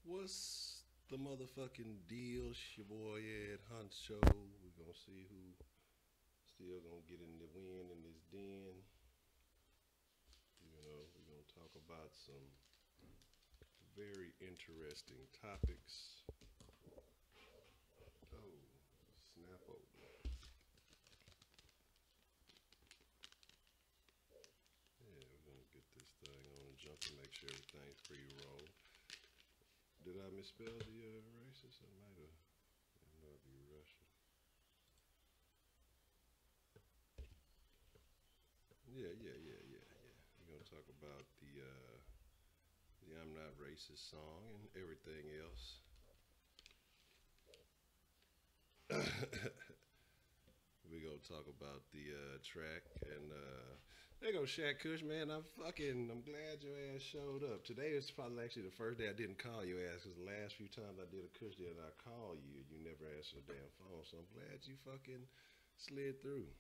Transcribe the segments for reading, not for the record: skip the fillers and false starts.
What's the motherfucking deal? It's your boy Ed Huncho. We're gonna see who still gonna get in the win in this den. We're gonna talk about some very interesting topics. Oh, snap over. Yeah, we're gonna get this thing on and jump and make sure everything's pre-roll. Did I misspell the racist? I might have. It might be Russian. Yeah. We're gonna talk about the "I'm Not Racist" song and everything else. We're gonna talk about the track and there go Shaq Kush, man. I'm glad your ass showed up. Today is probably actually the first day I didn't call your ass because the last few times I did a Kush deal I call you, you never answered the damn phone. So I'm glad you fucking slid through.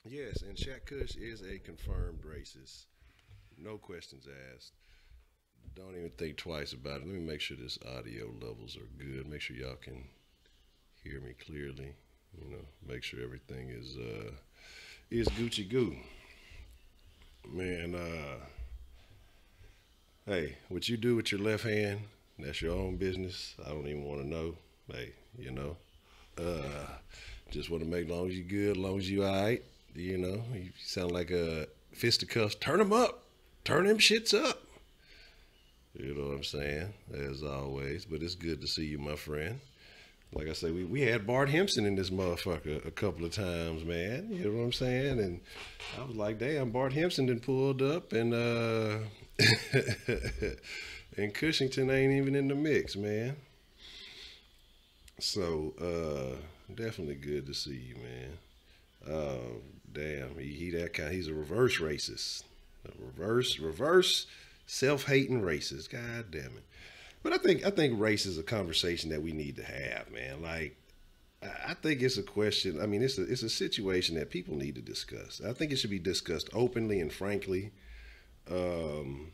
Yes, and Shaq Kush is a confirmed racist. No questions asked. Don't even think twice about it. Let me make sure this audio levels are good. Make sure y'all can hear me clearly. Make sure everything is Gucci goo. Man, hey, what you do with your left hand, that's your own business. I don't even want to know. Hey, uh, just want to make, long as you good, long as you alright. You sound like a fisticuffs. Turn them up. Turn them shits up. You know what I'm saying? As always. But it's good to see you, my friend. Like I say, we had Bart Hempson in this motherfucker a couple of times, man. You know what I'm saying? And I was like, damn, Bart Hempson done pulled up and and Cushington ain't even in the mix, man. So definitely good to see you, man. Damn, he that kind. He's a reverse racist, a reverse self-hating racist. God damn it. But I think race is a conversation that we need to have, man. Like I think it's a question. I mean, it's a situation that people need to discuss. I think it should be discussed openly and frankly. Um,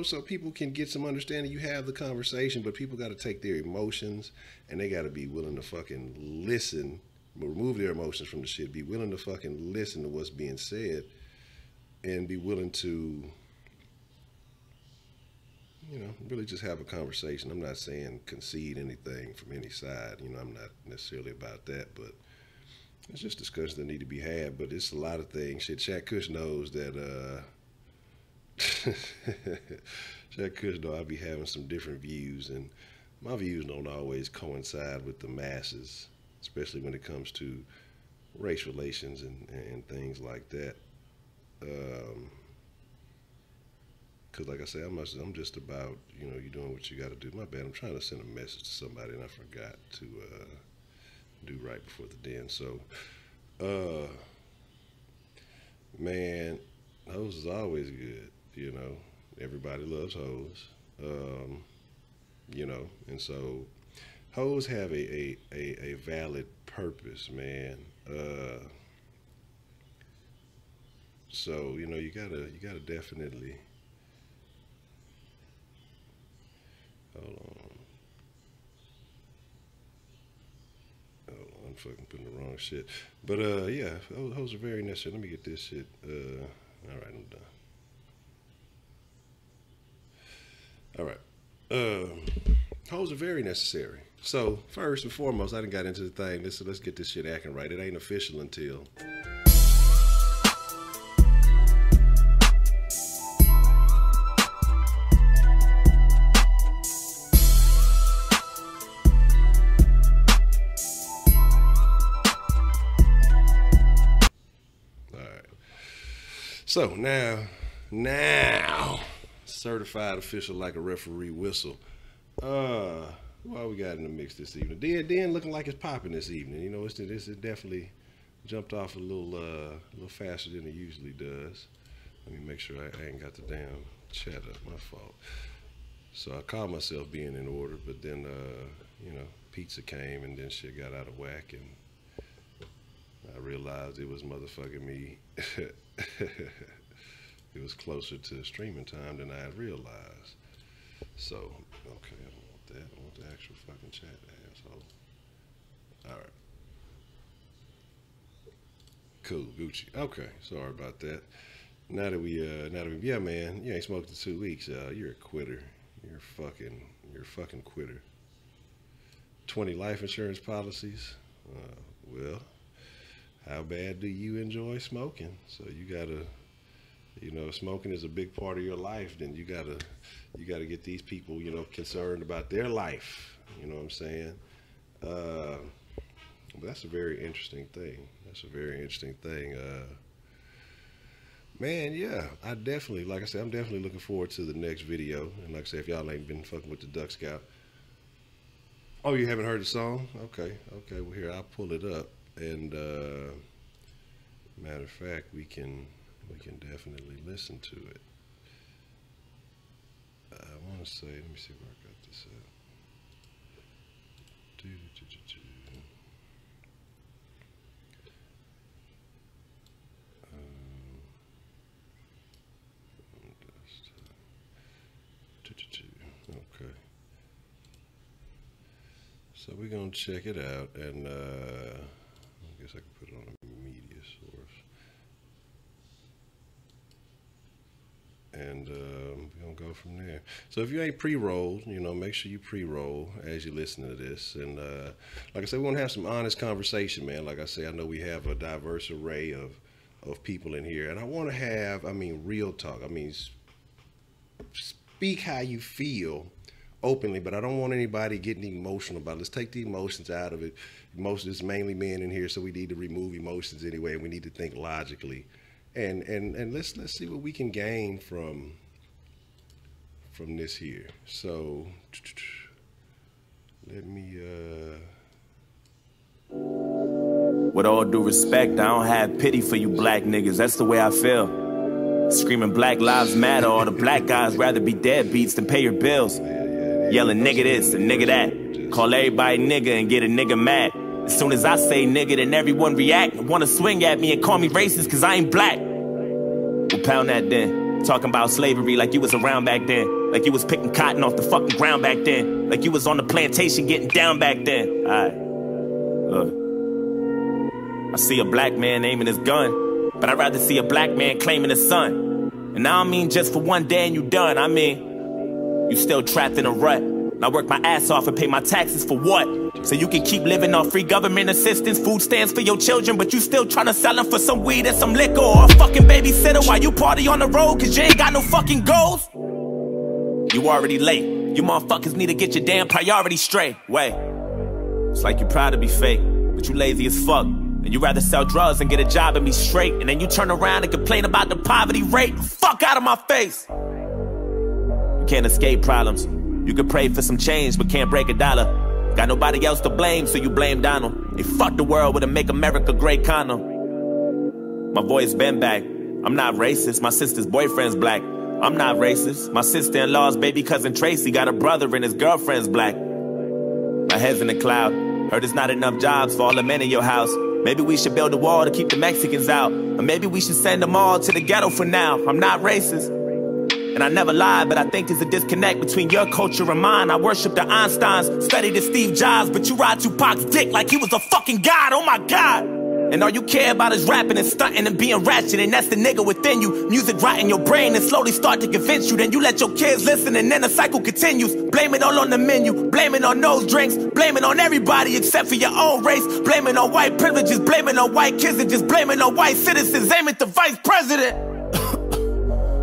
so people can get some understanding. You have the conversation, but people got to take their emotions and they got to be willing to fucking listen, remove their emotions from the shit, be willing to fucking listen to what's being said, and be willing to, really just have a conversation. I'm not saying concede anything from any side. I'm not necessarily about that, but it's just discussions that need to be had. But it's a lot of things. Shit, Shaq Kush knows that. Shaq Kush know I be having some different views, and my views don't always coincide with the masses, especially when it comes to race relations and things like that. Um, Cause like I say, I'm just about you doing what you got to do. My bad. I'm trying to send a message to somebody and I forgot to do right before the den. So, uh, man, hoes is always good. Everybody loves hoes. Um, and so hoes have a valid purpose, man. So you gotta definitely hold on. I'm fucking putting the wrong shit. But yeah, hoes are very necessary. Let me get this shit. All right, I'm done. All right. Hoes are very necessary. So first and foremost, I done got into the thing. Let's get this shit acting right. It ain't official until. All right. So now, certified official like a referee whistle. What we got in the mix this evening? Dan looking like it's popping this evening. This is definitely jumped off a little faster than it usually does. Let me make sure I ain't got the damn chat up. My fault. So I called myself being in order, but then pizza came and then shit got out of whack and I realized it was motherfucking me. It was closer to streaming time than I had realized. So, okay, I don't want that. I want the actual fucking chat, asshole. All right. Cool, Gucci. Okay, sorry about that. Now that we, yeah, man, you ain't smoked in 2 weeks. You're a quitter. You're a fucking quitter. 20 life insurance policies. Well, how bad do you enjoy smoking? So you gotta, you know, if smoking is a big part of your life, then you gotta get these people, you know, concerned about their life. You know what I'm saying? But that's a very interesting thing. That's a very interesting thing. Man, yeah, I definitely, like I said, I'm definitely looking forward to the next video. And like I said, if y'all ain't been fucking with the Duck Scout. Oh, you haven't heard the song? Okay, well here, I'll pull it up. And matter of fact, we can definitely listen to it. I want to say, let me see where I got this at. Okay. So we're gonna check it out, and I guess I can put it on a media source. And we're gonna go from there. So if you ain't pre-rolled, you know, make sure you pre-roll as you listen to this. And like I said, we want to have some honest conversation, man. Like I say, I know we have a diverse array of people in here, and I want to have, I mean, real talk. I mean, speak how you feel openly, but I don't want anybody getting emotional about it. Let's take the emotions out of it. Emotions, mainly men in here, so we need to remove emotions anyway. We need to think logically. And let's see what we can gain from this here. So let me with all due respect, I don't have pity for you black niggas. That's the way I feel. Screaming Black Lives Matter, all the black guys rather be deadbeats than pay your bills. Yelling nigga this and nigga that. Call everybody nigga and get a nigga mad. As soon as I say nigga, then everyone react and wanna swing at me and call me racist cause I ain't black. We'll pound that then. Talking about slavery like you was around back then. Like you was picking cotton off the fucking ground back then. Like you was on the plantation getting down back then. Alright, look. I see a black man aiming his gun, but I'd rather see a black man claiming his son. And I don't mean just for one day and you done. I mean, you still trapped in a rut. And I work my ass off and pay my taxes for what? So you can keep living off free government assistance, food stamps for your children, but you still trying to sell them for some weed and some liquor or a fucking babysitter while you party on the road cause you ain't got no fucking goals? You already late. You motherfuckers need to get your damn priorities straight. Wait. It's like you proud to be fake, but you lazy as fuck. And you rather sell drugs and get a job and be straight. And then you turn around and complain about the poverty rate. Fuck out of my face. You can't escape problems. You can pray for some change, but can't break a dollar. Got nobody else to blame, so you blame Donald. They fucked the world with a Make America Great condom. My voice been back. I'm not racist. My sister's boyfriend's black. I'm not racist. My sister-in-law's baby cousin Tracy got a brother and his girlfriend's black. My head's in the cloud. Heard there's not enough jobs for all the men in your house. Maybe we should build a wall to keep the Mexicans out. Or maybe we should send them all to the ghetto for now. I'm not racist. And I never lied, but I think there's a disconnect between your culture and mine. I worship the Einsteins, studied the Steve Jobs, but you ride Tupac's dick like he was a fucking god, oh my god. And all you care about is rapping and stunting and being ratchet, and that's the nigga within you. Music rot in your brain and slowly start to convince you. Then you let your kids listen and then the cycle continues. Blame it all on the menu, blame it on those drinks, blame it on everybody except for your own race. Blame it on white privileges, blame it on white kids, and just blame it on white citizens. Aim at the vice president.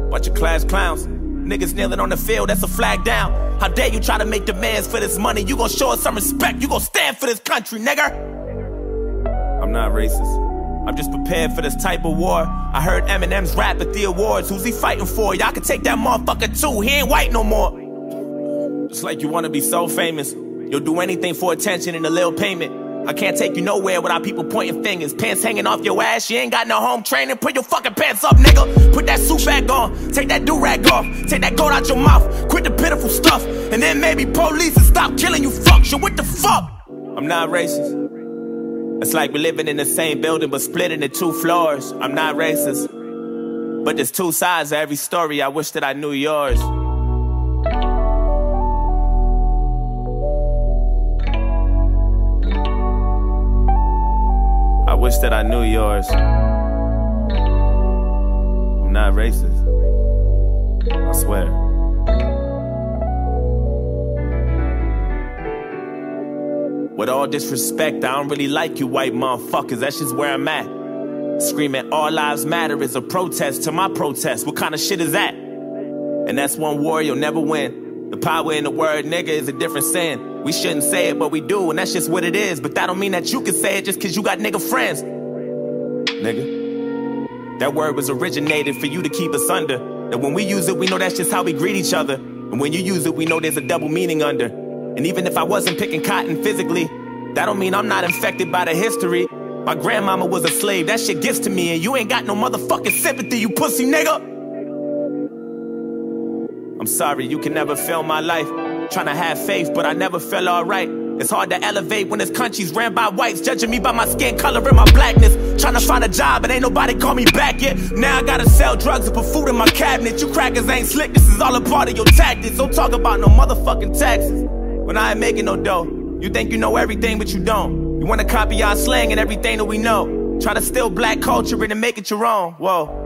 Bunch of class clowns, niggas kneeling on the field, that's a flag down. How dare you try to make demands for this money? You gon' show us some respect, you gon' stand for this country, nigga. I'm not racist, I'm just prepared for this type of war. I heard Eminem's rap at the awards, who's he fighting for? Y'all can take that motherfucker too, he ain't white no more. Just like you wanna be so famous, you'll do anything for attention and a little payment. I can't take you nowhere without people pointing fingers. Pants hanging off your ass, you ain't got no home training. Put your fucking pants up, nigga. Put that suit back on, take that do-rag off, take that gold out your mouth, quit the pitiful stuff, and then maybe police and stop killing you fucks. So what the fuck? I'm not racist. It's like we're living in the same building but split into 2 floors. I'm not racist, but there's 2 sides to every story. I wish that I knew yours. wish that I knew yours. I'm not racist. I swear. With all disrespect, I don't really like you white motherfuckers. That's just where I'm at. Screaming all lives matter is a protest to my protest. What kind of shit is that? And that's one war you'll never win. The power in the word nigga is a different sin. We shouldn't say it, but we do, and that's just what it is. But that don't mean that you can say it just cause you got nigga friends. Nigga. That word was originated for you to keep us under. That when we use it, we know that's just how we greet each other. And when you use it, we know there's a double meaning under. And even if I wasn't picking cotton physically, that don't mean I'm not infected by the history. My grandmama was a slave, that shit gets to me, and you ain't got no motherfucking sympathy, you pussy nigga. I'm sorry, you can never feel my life. Tryna have faith, but I never felt alright. It's hard to elevate when this country's ran by whites, judging me by my skin color and my blackness. Tryna find a job, and ain't nobody call me back yet. Now I gotta sell drugs and put food in my cabinet. You crackers ain't slick, this is all a part of your tactics. Don't talk about no motherfucking taxes when I ain't making no dough. You think you know everything, but you don't. You wanna copy our slang and everything that we know. Try to steal black culture and make it your own. Whoa.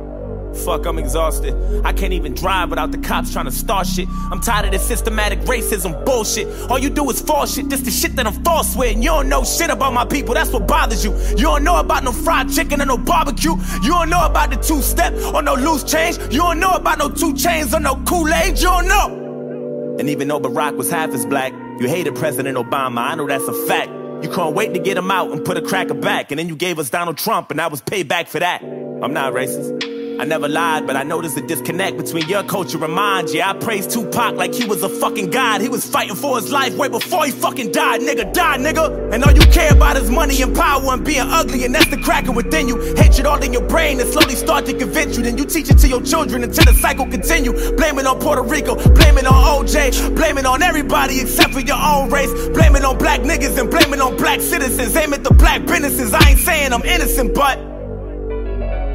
Fuck, I'm exhausted. I can't even drive without the cops trying to start shit. I'm tired of this systematic racism bullshit. All you do is false shit, this the shit that I'm false with. And you don't know shit about my people, that's what bothers you. You don't know about no fried chicken or no barbecue. You don't know about the two-step or no loose change. You don't know about no 2 chains or no Kool-Aid. You don't know. And even though Barack was half as black, you hated President Obama, I know that's a fact. You couldn't wait to get him out and put a cracker back. And then you gave us Donald Trump, and that was payback for that. I'm not racist. I never lied, but I noticed a disconnect between your culture and mine. Yeah, I praised Tupac like he was a fucking god. He was fighting for his life way before he fucking died. Nigga, die, nigga. And all you care about is money and power and being ugly, and that's the cracker within you. Hatred all in your brain and slowly start to convince you. Then you teach it to your children until the cycle continue. Blame it on Puerto Rico, blame it on OJ, blame it on everybody except for your own race. Blame it on black niggas and blame it on black citizens. Aim at the black businesses. I ain't saying I'm innocent, but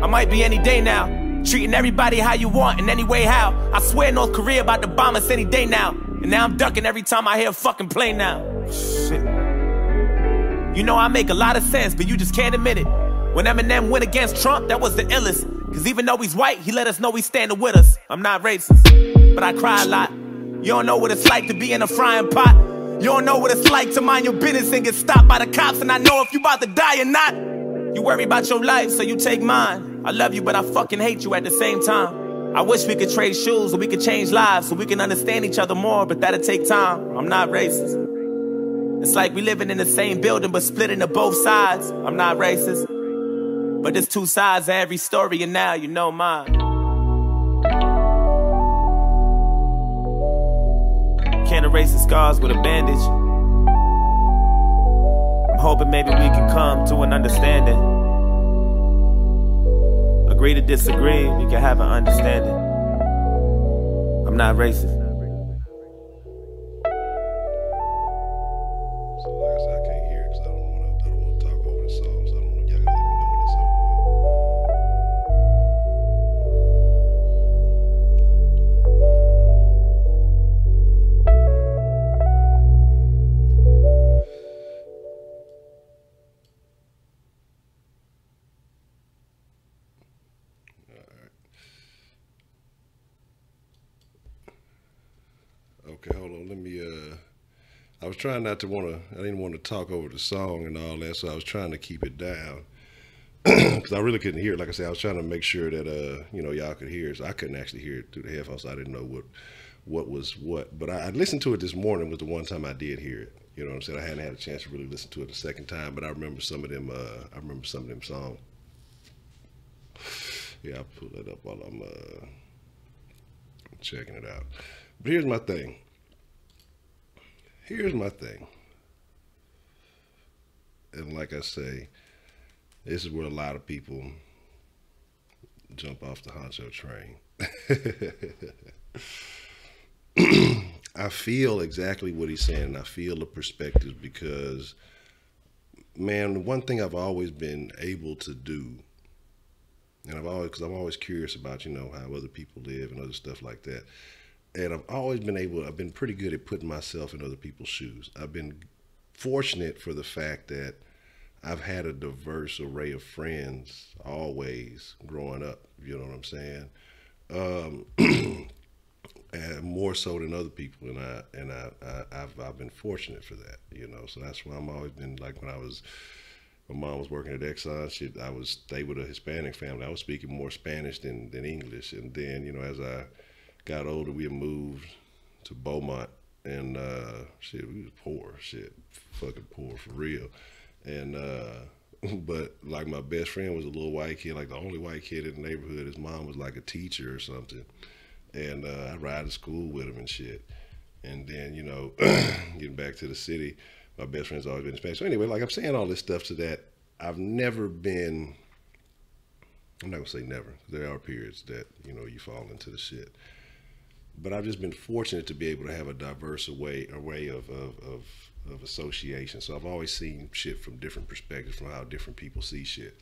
I might be any day now. Treating everybody how you want in any way how. I swear North Korea about to bomb us any day now. And now I'm ducking every time I hear a fucking plane now. Shit. You know I make a lot of sense, but you just can't admit it. When Eminem went against Trump, that was the illest. Cause even though he's white, he let us know he's standing with us. I'm not racist, but I cry a lot. You don't know what it's like to be in a frying pot. You don't know what it's like to mind your business and get stopped by the cops. And I know if you about to die or not. You worry about your life, so you take mine. I love you, but I fucking hate you at the same time. I wish we could trade shoes, or we could change lives, so we can understand each other more, but that'll take time. I'm not racist. It's like we living in the same building, but split into both sides. I'm not racist. But there's 2 sides to every story, and now you know mine. Can't erase the scars with a bandage. I'm hoping maybe we can come to an understanding. Agree to disagree, we can have an understanding. I'm not racist. So like I said, I can't hear it because I don't want to talk over the song, so I don't know. Y'all gotta let me know when it's over Okay, hold on. Let me. I was trying not to I didn't want to talk over the song and all that, so I was trying to keep it down because I really couldn't hear it. Like I said, I was trying to make sure that y'all could hear it. So I couldn't actually hear it through the headphones. So I didn't know what was what. But I listened to it this morning. Was the one time I did hear it. You know what I'm saying? I hadn't had a chance to really listen to it the second time, but I remember some of them. I remember some of them songs. Yeah, I'll pull that up while I'm checking it out. But here's my thing. And like I say, this is where a lot of people jump off the honcho train. I feel exactly what he's saying. I feel the perspectives because, man, the one thing I've always been able to do, and I'm always curious about, how other people live and other stuff like that. And I've been pretty good at putting myself in other people's shoes. I've been fortunate for the fact that I've had a diverse array of friends always growing up. You know what I'm saying? And more so than other people, I've been fortunate for that. You know, so that's why I'm always been like when I was. My mom was working at Exxon. I was stay with a Hispanic family. I was speaking more Spanish than English. And then, you know, as I got older, we moved to Beaumont, and we was poor, fucking poor for real. And but like my best friend was a little white kid, like the only white kid in the neighborhood. His mom was like a teacher or something, and I ride to school with him and shit. And then, you know, getting back to the city, my best friend's always been Spanish. So anyway, like I'm saying all this stuff so that I've never been. I'm not gonna say never. There are periods that, you know, you fall into the shit. But I've just been fortunate to be able to have a diverse array of association. So I've always seen shit from different perspectives, from how different people see shit.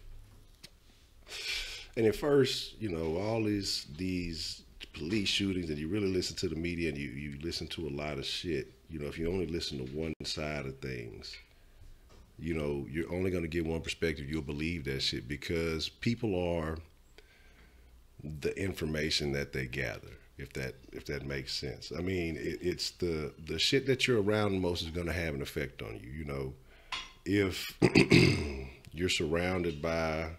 And at first, you know, all these police shootings, and you really listen to the media, and you listen to a lot of shit. You know, if you only listen to one side of things, you know, you're only going to get one perspective. You'll believe that shit because people are the information that they gather. If that makes sense. I mean, it's the shit that you're around most is going to have an effect on you. You know, if you're surrounded by,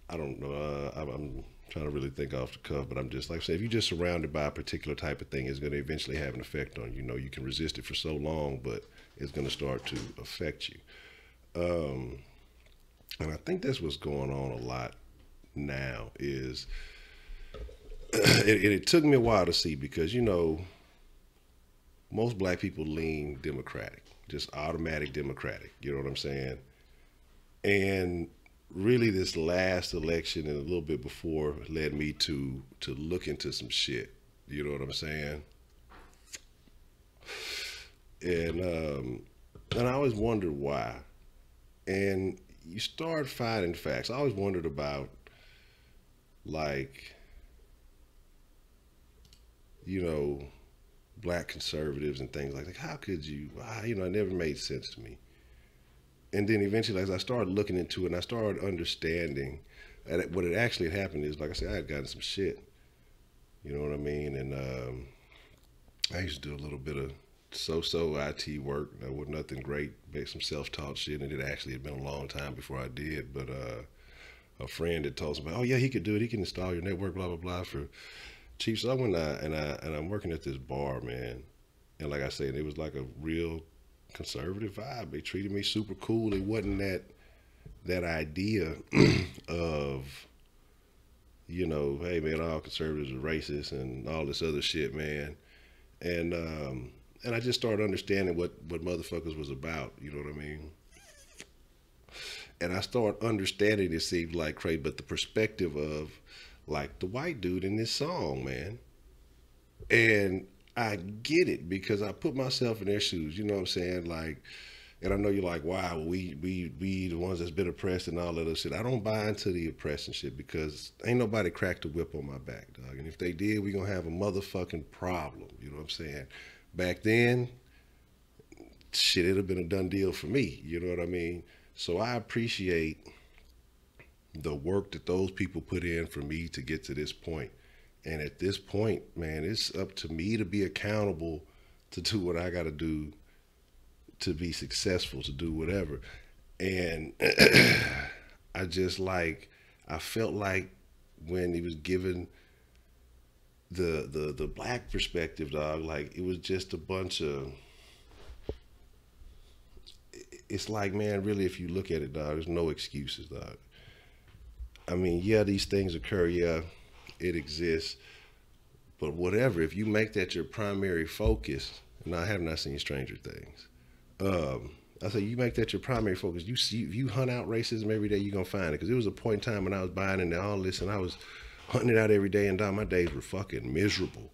I don't know, I'm trying to really think off the cuff, but I'm just like I say, if you're just surrounded by a particular type of thing, it's going to eventually have an effect on you. You know, you can resist it for so long, but it's going to start to affect you. And I think that's what's going on a lot now is. It took me a while to see because, you know, most black people lean Democratic, just automatic Democratic. You know what I'm saying? And really this last election and a little bit before led me to look into some shit. You know what I'm saying? And I always wondered why. And you start finding facts. I always wondered about, like, you know, black conservatives and things like that. How could you? You know, it never made sense to me. And then eventually, as I started looking into it, and I started understanding, and what had actually happened is, like I said, I had gotten some shit. You know what I mean? And I used to do a little bit of so-so IT work. That was nothing great. Make some self-taught shit, and it actually had been a long time before I did. But a friend had told me, oh yeah, he could do it. He can install your network, blah blah blah, for cheap. So I went and I'm working at this bar, man. And like I said, it was like a real conservative vibe. They treated me super cool. It wasn't that idea of, you know, hey man, all conservatives are racist and all this other shit, man. And I just started understanding what motherfuckers was about. You know what I mean? And I started understanding it seemed like crazy, but the perspective of, like, the white dude in this song, man. And I get it because I put myself in their shoes, you know what I'm saying? Like, and I know you're like, wow, we the ones that's been oppressed and all that other shit. I don't buy into the oppression shit because ain't nobody cracked a whip on my back, dog. And if they did, we gonna have a motherfucking problem, you know what I'm saying? Back then, shit, it'd have been a done deal for me, you know what I mean? So I appreciate the work that those people put in for me to get to this point. And at this point, man, it's up to me to be accountable to do what I got to do to be successful, to do whatever. And I just like, I felt like when he was given the black perspective, dog, like it was just a bunch of, it's like, man, really, if you look at it, dog, there's no excuses, dog. I mean, yeah, these things occur. Yeah, it exists. But whatever, if you make that your primary focus, and I have not seen Stranger Things. I say you make that your primary focus. You see, if you hunt out racism every day, you're going to find it. Because there was a point in time when I was buying into all this and I was hunting it out every day, and my days were fucking miserable.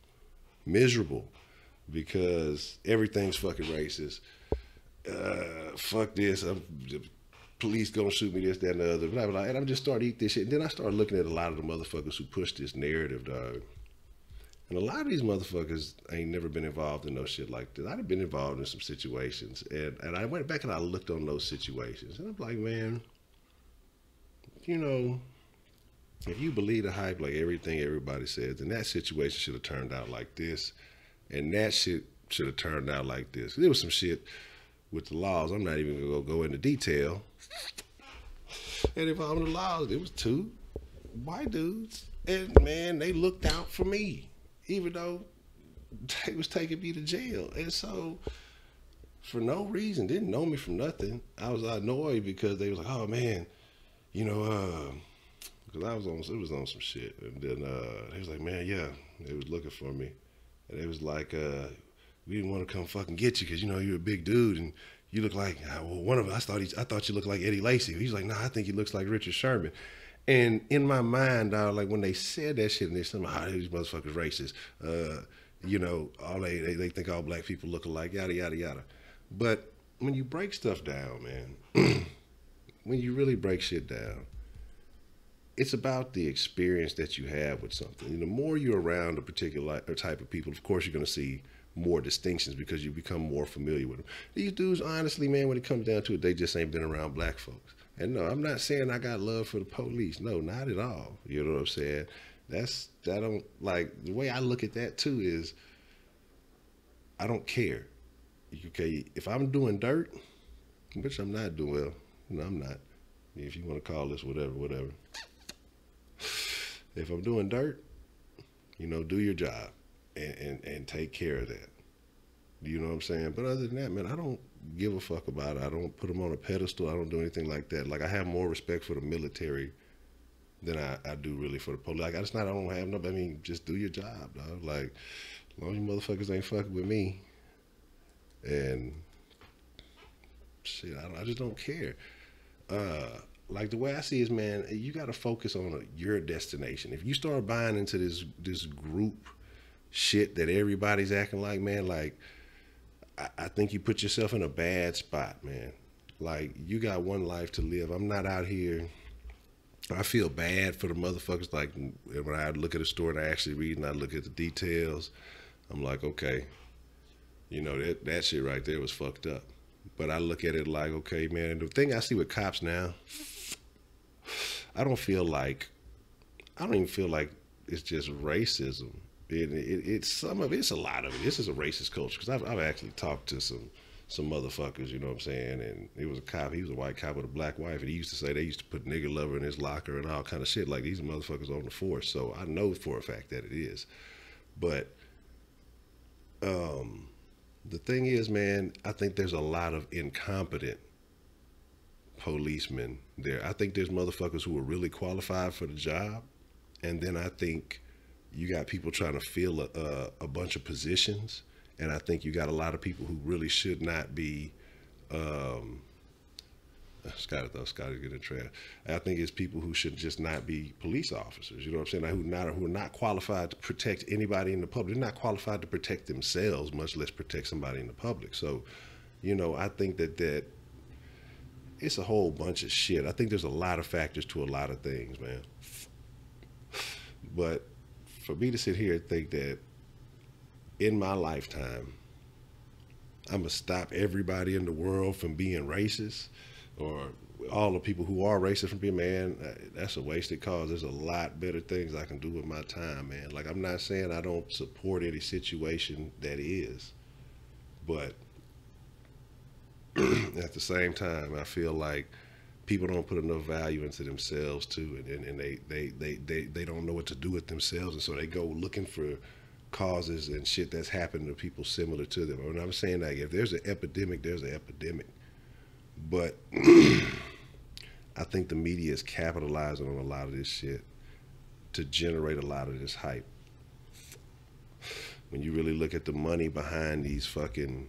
Miserable. Because everything's fucking racist. Fuck this. The police gonna shoot me, this, that, and the other, blah, blah, and I'm just starting to eat this shit. And then I started looking at a lot of the motherfuckers who push this narrative, dog. And a lot of these motherfuckers ain't never been involved in no shit like this. I'd have been involved in some situations, and I went back and I looked on those situations, and I'm like, man, you know, if you believe the hype, like everything everybody says, then that situation should have turned out like this, and that shit should have turned out like this. There was some shit with the laws. I'm not even gonna go into detail. And involving the laws, it was two white dudes, and man, they looked out for me, even though they was taking me to jail. And so, for no reason, didn't know me from nothing. I was annoyed because they was like, "Oh man, you know, because it was on some shit." And then he was like, "Man, yeah, they was looking for me," and it was like, "We didn't want to come fucking get you because you know you're a big dude and you look like well, one of us. I thought you looked like Eddie Lacy." He's like, "Nah, I think he looks like Richard Sherman." And in my mind, like when they said that shit, and they said, "Oh, these motherfuckers racist," you know, all they think all black people look alike, yada yada yada. But when you break stuff down, man, when you really break shit down, it's about the experience that you have with something. And the more you're around a particular type of people, of course, you're going to see more distinctions because you become more familiar with them. These dudes, honestly, man, when it comes down to it, they just ain't been around black folks. And no, I'm not saying I got love for the police. No, not at all. You know what I'm saying? That don't, like, the way I look at that too is I don't care. Okay, if I'm doing dirt, which I'm not doing, well, no, I'm not. If you want to call this whatever, whatever. If I'm doing dirt, you know, do your job and take care of that. You know what I'm saying? But other than that, man, I don't give a fuck about it. I don't put them on a pedestal. I don't do anything like that. Like, I have more respect for the military than I do really for the police. Like, I don't have no, I mean, just do your job, dog. Like, as long as you motherfuckers ain't fucking with me. And shit, I just don't care. Like, the way I see it is, man, you got to focus on your destination. If you start buying into this group shit that everybody's acting like, man, like, I think you put yourself in a bad spot, man. Like, you got one life to live. I'm not out here. I feel bad for the motherfuckers. Like, when I look at a story and I actually read and I look at the details, I'm like, okay, you know, that shit right there was fucked up. But I look at it like, okay, man, and the thing I see with cops now, I don't even feel like it's just racism. It's some of it. It's a lot of it. This is a racist culture because I've actually talked to some motherfuckers, you know what I'm saying? And it was a cop. He was a white cop with a black wife, and he used to say they used to put nigger lover in his locker and all kind of shit. Like, these motherfuckers on the force. So I know for a fact that it is. But the thing is, man, I think there's a lot of incompetent policemen there. I think there's motherfuckers who are really qualified for the job, and then I think you got people trying to fill a bunch of positions, and I think you got a lot of people who really should not be. Scotty get in trap. I think it's people who should just not be police officers. You know what I'm saying? Who are not qualified to protect anybody in the public. They're not qualified to protect themselves, much less protect somebody in the public. So, you know, I think that it's a whole bunch of shit. I think there's a lot of factors to a lot of things, man. But for me to sit here and think that in my lifetime, I'm going to stop everybody in the world from being racist, or all the people who are racist from being, man, that's a wasted cause. There's a lot better things I can do with my time, man. Like, I'm not saying I don't support any situation that is, but at the same time, I feel like people don't put enough value into themselves too, and they don't know what to do with themselves, and so they go looking for causes and shit that's happened to people similar to them. And I'm saying, like, if there's an epidemic, there's an epidemic. But I think the media is capitalizing on a lot of this shit to generate a lot of this hype. When you really look at the money behind these fucking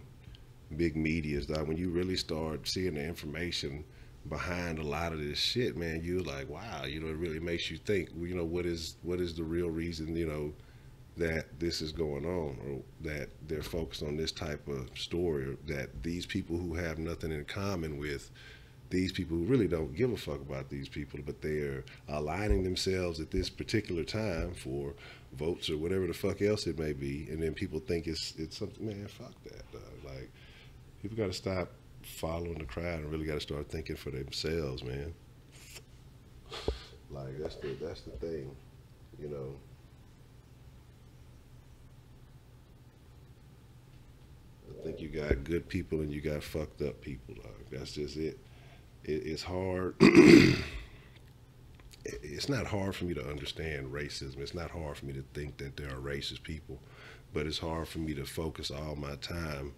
big medias, dog, when you really start seeing the information behind a lot of this shit, man, you're like, wow, you know, it really makes you think, you know, what is the real reason, you know, that this is going on, or that they're focused on this type of story, or that these people who have nothing in common with these people who really don't give a fuck about these people, but they're aligning themselves at this particular time for votes or whatever the fuck else it may be, and then people think it's something. Man, fuck that, dog. Like, people got to stop following the crowd and really got to start thinking for themselves, man. Like, that's the thing, you know. I think you got good people and you got fucked up people, dog. That's just it. It's hard. It's not hard for me to understand racism. It's not hard for me to think that there are racist people, but it's hard for me to focus all my time.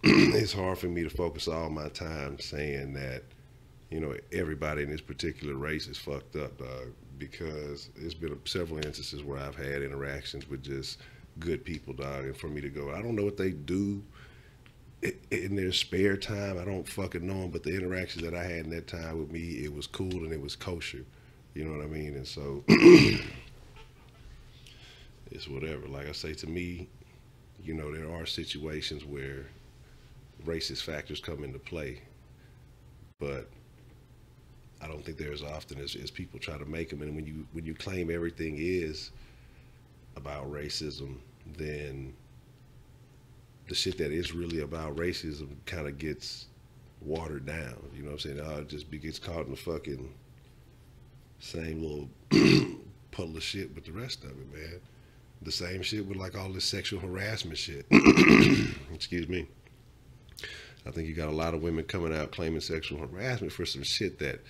It's hard for me to focus all my time saying that, you know, everybody in this particular race is fucked up, dog, because there's been several instances where I've had interactions with just good people, dog, and for me to go, I don't know what they do in their spare time. I don't fucking know them, but the interactions that I had in that time with me, it was cool and it was kosher. You know what I mean? And so it's whatever. Like I say, to me, you know, there are situations where racist factors come into play, but I don't think they're as often as people try to make them. And when you claim everything is about racism, then the shit that is really about racism kind of gets watered down. You know what I'm saying? It just gets caught in the fucking same little puddle of shit with the rest of it, man. The same shit with like all this sexual harassment shit. Excuse me. I think you got a lot of women coming out claiming sexual harassment for some shit that,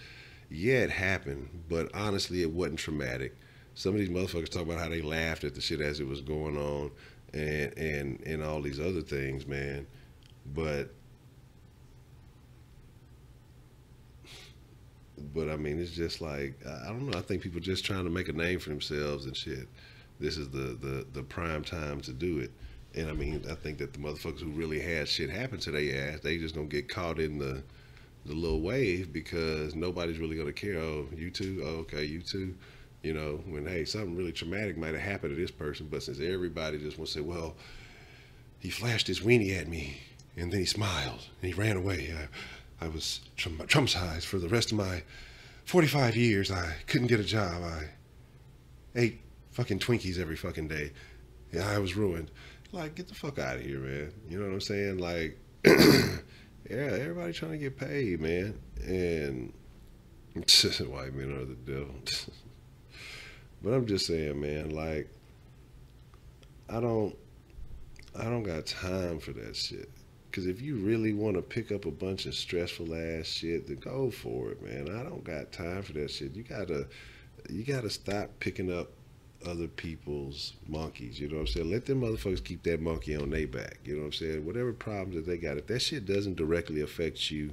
yeah, it happened, but honestly, it wasn't traumatic. Some of these motherfuckers talk about how they laughed at the shit as it was going on, and all these other things, man. But I mean, it's just like, I don't know. I think people just trying to make a name for themselves and shit. This is the prime time to do it. And I mean, I think that the motherfuckers who really had shit happen to their ass, they just don't get caught in the little wave because nobody's really gonna care. Oh, you too? Oh, okay, you too. You know, when, hey, something really traumatic might have happened to this person, but since everybody just wants to say, well, he flashed his weenie at me and then he smiled and he ran away. I was traumatized for the rest of my 45 years. I couldn't get a job. I ate fucking Twinkies every fucking day. Yeah, I was ruined. Like, get the fuck out of here, man. You know what I'm saying? Like, yeah, everybody trying to get paid, man. And white men are the devil. But I'm just saying, man, like, I don't got time for that shit. Because if you really want to pick up a bunch of stressful ass shit, then go for it, man. I don't got time for that shit. You gotta stop picking up other people's monkeys. You know what I'm saying? Let them motherfuckers keep that monkey on their back. You know what I'm saying? Whatever problems that they got, if that shit doesn't directly affect you,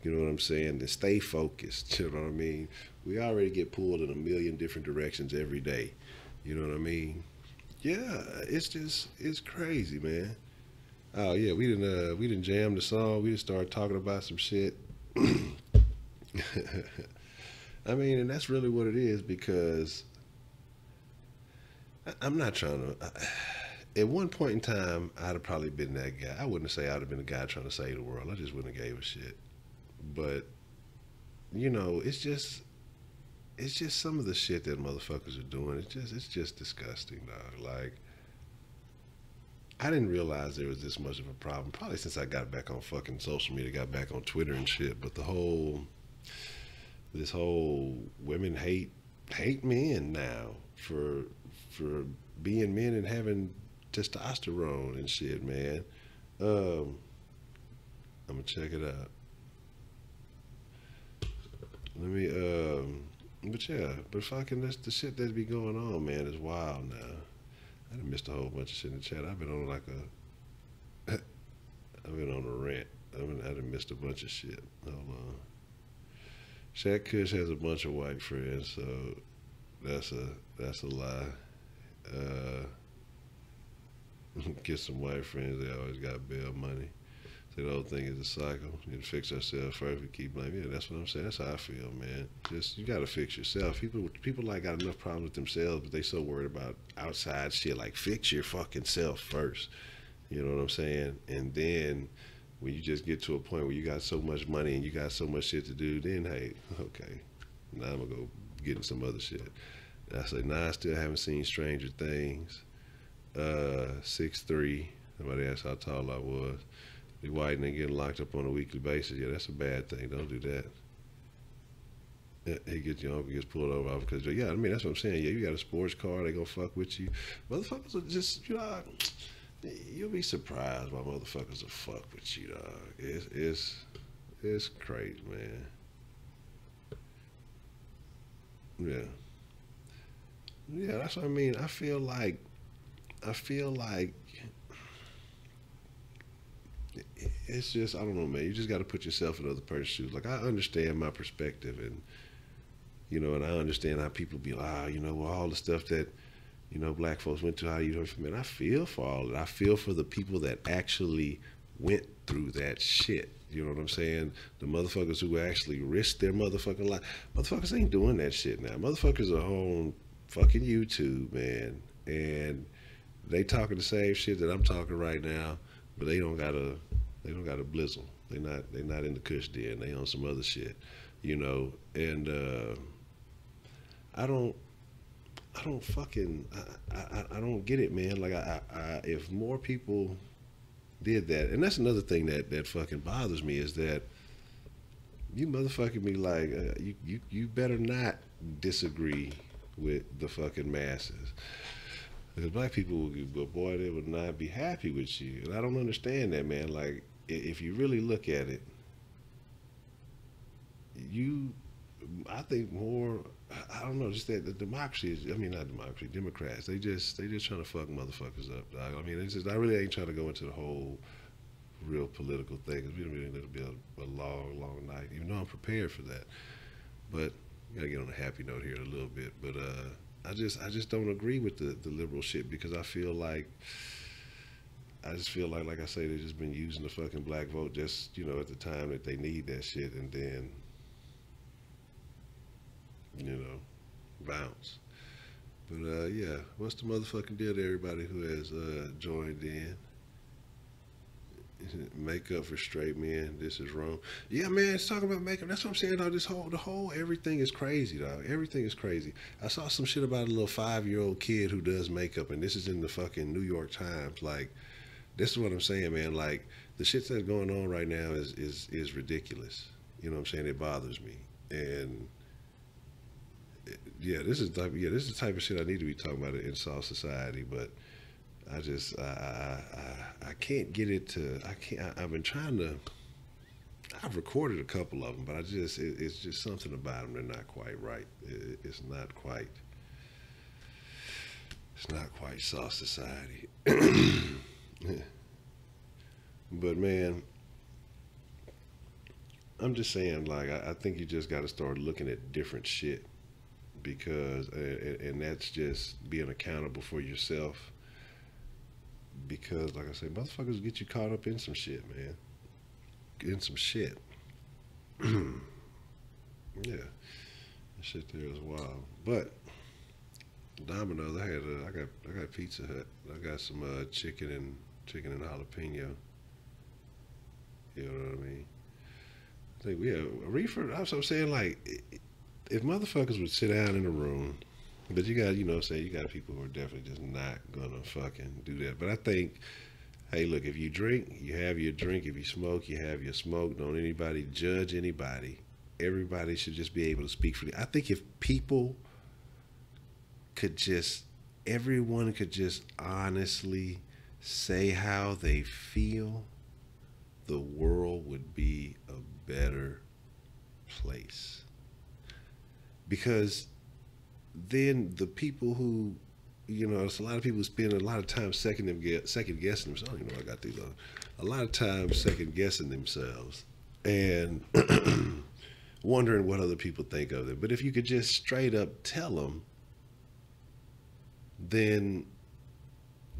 you know what I'm saying, then stay focused. You know what I mean? We already get pulled in a million different directions every day. You know what I mean? Yeah, it's crazy, man. Oh yeah, we didn't jam the song. We just started talking about some shit. I mean, and that's really what it is, because I'm not trying to. At one point in time, I'd have probably been that guy. I wouldn't say I'd have been the guy trying to save the world. I just wouldn't have gave a shit. But you know, it's just some of the shit that motherfuckers are doing. It's just disgusting, dog. Like, I didn't realize there was this much of a problem. Probably since I got back on fucking social media, got back on Twitter and shit. But this whole women hate men now for being men and having testosterone and shit, man. I'm gonna check it out. Let me but yeah, but fucking that's the shit that be going on, man, is wild now. I done missed a whole bunch of shit in the chat. I've been on like I've been on a rant. I done missed a bunch of shit. Hold on. Shaq Kush has a bunch of white friends, so that's a lie. Get some white friends, they always got bail money. So the whole thing is a cycle. We need to fix ourselves first. We keep blaming. Yeah, that's what I'm saying. That's how I feel, man. Just, you gotta fix yourself. People like got enough problems with themselves, but they so worried about outside shit. Like, fix your fucking self first. You know what I'm saying? And then when you just get to a point where you got so much money and you got so much shit to do, then hey, okay, now I'm gonna go get in some other shit. And I say, nah, I still haven't seen Stranger Things. 6'3". Somebody asked how tall I was. Be white and then getting locked up on a weekly basis. Yeah, that's a bad thing. Don't do that. Yeah, he gets your uncle gets pulled over because yeah, I mean that's what I'm saying. Yeah, you got a sports car, they gonna fuck with you. Motherfuckers will just you'll be surprised why motherfuckers will fuck with you, dog. It's crazy, man. Yeah. Yeah, that's what I mean. I feel like it's just I don't know, man. You just got to put yourself in other person's shoes. Like I understand my perspective, and and I understand how people be like, well, all the stuff that black folks went to. How you man? I feel for all of it. I feel for the people that actually went through that shit. You know what I'm saying? The motherfuckers who actually risked their motherfucking life. Motherfuckers ain't doing that shit now. Motherfuckers are on fucking YouTube, man, and they talking the same shit that I'm talking right now, but they don't got a blizzle. They not in the Kush den. They on some other shit, and I don't fucking I don't get it, man. Like I if more people did that, and that's another thing that fucking bothers me is that you motherfucking me like you better not disagree with the fucking masses. Because black people, boy, they would not be happy with you. And I don't understand that, man. Like, if you really look at it, I think more, I don't know, just that the democracy is, I mean, not democracy, Democrats, they just trying to fuck motherfuckers up, dog. I mean, I really ain't trying to go into the whole real political thing, because we don't really need to be a long, long night, even though I'm prepared for that. But, I gotta get on a happy note here in a little bit. But, I just don't agree with the liberal shit, because I just feel like I say, they've just been using the fucking black vote just, at the time that they need that shit, and then, bounce. But, yeah, what's the motherfucking deal to everybody who has joined in? Makeup for straight men, this is wrong. Yeah, man, it's talking about makeup. That's what I'm saying, dog. The whole everything is crazy, dog. Everything is crazy. I saw some shit about a little 5-year-old kid who does makeup, and this is in the fucking New York Times. Like, this is what I'm saying, man. Like, the shit that's going on right now is ridiculous. You know what I'm saying? It bothers me. And yeah, this is the type of shit I need to be talking about in South society, but I just I can't get it to I've been trying to. I've recorded a couple of them, but it's just something about them. They're not quite right. It's not quite South society. But man, I'm just saying, like, I think you just got to start looking at different shit, because and that's just being accountable for yourself. Because, like I said, motherfuckers get you caught up in some shit, man. In some shit. Yeah, that shit there is wild. But Domino's, I got Pizza Hut. I got some chicken and jalapeno. You know what I mean? I think we have a reefer. That's what I'm saying. Like, if motherfuckers would sit down in a room. But you got, you got people who are definitely just not gonna fucking do that. But I think, hey, look, if you drink, you have your drink. If you smoke, you have your smoke. Don't anybody judge anybody. Everybody should just be able to speak freely. I think if people everyone could just honestly say how they feel, the world would be a better place. Because then the people who, it's a lot of people who spend a lot of time second guessing themselves. I don't even know I got these on. A lot of time second guessing themselves and wondering what other people think of them. But if you could just straight up tell them, then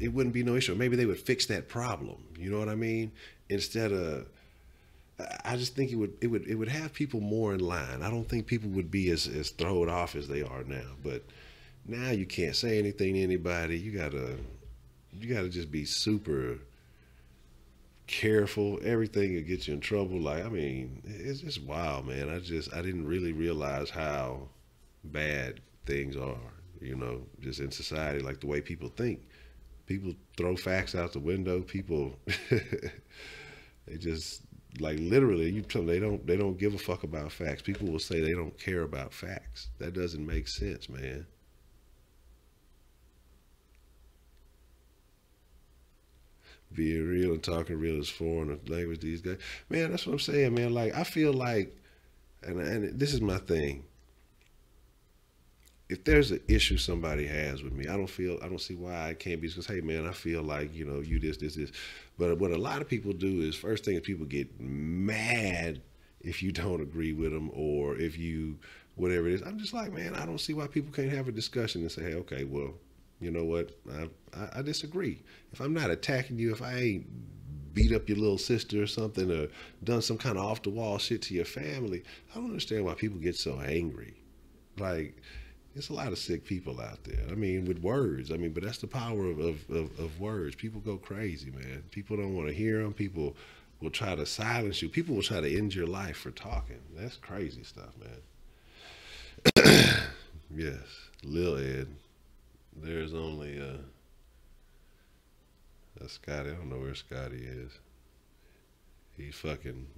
it wouldn't be no issue. Maybe they would fix that problem. You know what I mean? Instead of, I just think it would have people more in line. I don't think people would be as thrown off as they are now. But now you can't say anything to anybody. You gotta just be super careful. Everything will get you in trouble. Like, I mean, it's just wild, man. I didn't really realize how bad things are, you know, just in society, like the way people think. People throw facts out the window. People, they just like literally, you tell them they don't give a fuck about facts. People will say they don't care about facts. That doesn't make sense, man. Being real and talking real is foreign language these guys. Man, that's what I'm saying, man. Like I feel like, and this is my thing. If there's an issue somebody has with me, I don't see why I can't be, because hey man, I feel like, you know, you this. But what a lot of people do is, first thing is people get mad if you don't agree with them, or if you, whatever it is. I'm just like, man, I don't see why people can't have a discussion and say, hey, okay, well, you know what, I disagree. If I'm not attacking you, if I ain't beat up your little sister or something, or done some kind of off the wall shit to your family, I don't understand why people get so angry. Like, there's a lot of sick people out there. I mean, with words. I mean, but that's the power of words. People go crazy, man. People don't want to hear them. People will try to silence you. People will try to end your life for talking. That's crazy stuff, man. Yes, Lil Ed. There's only Scotty. I don't know where Scotty is. He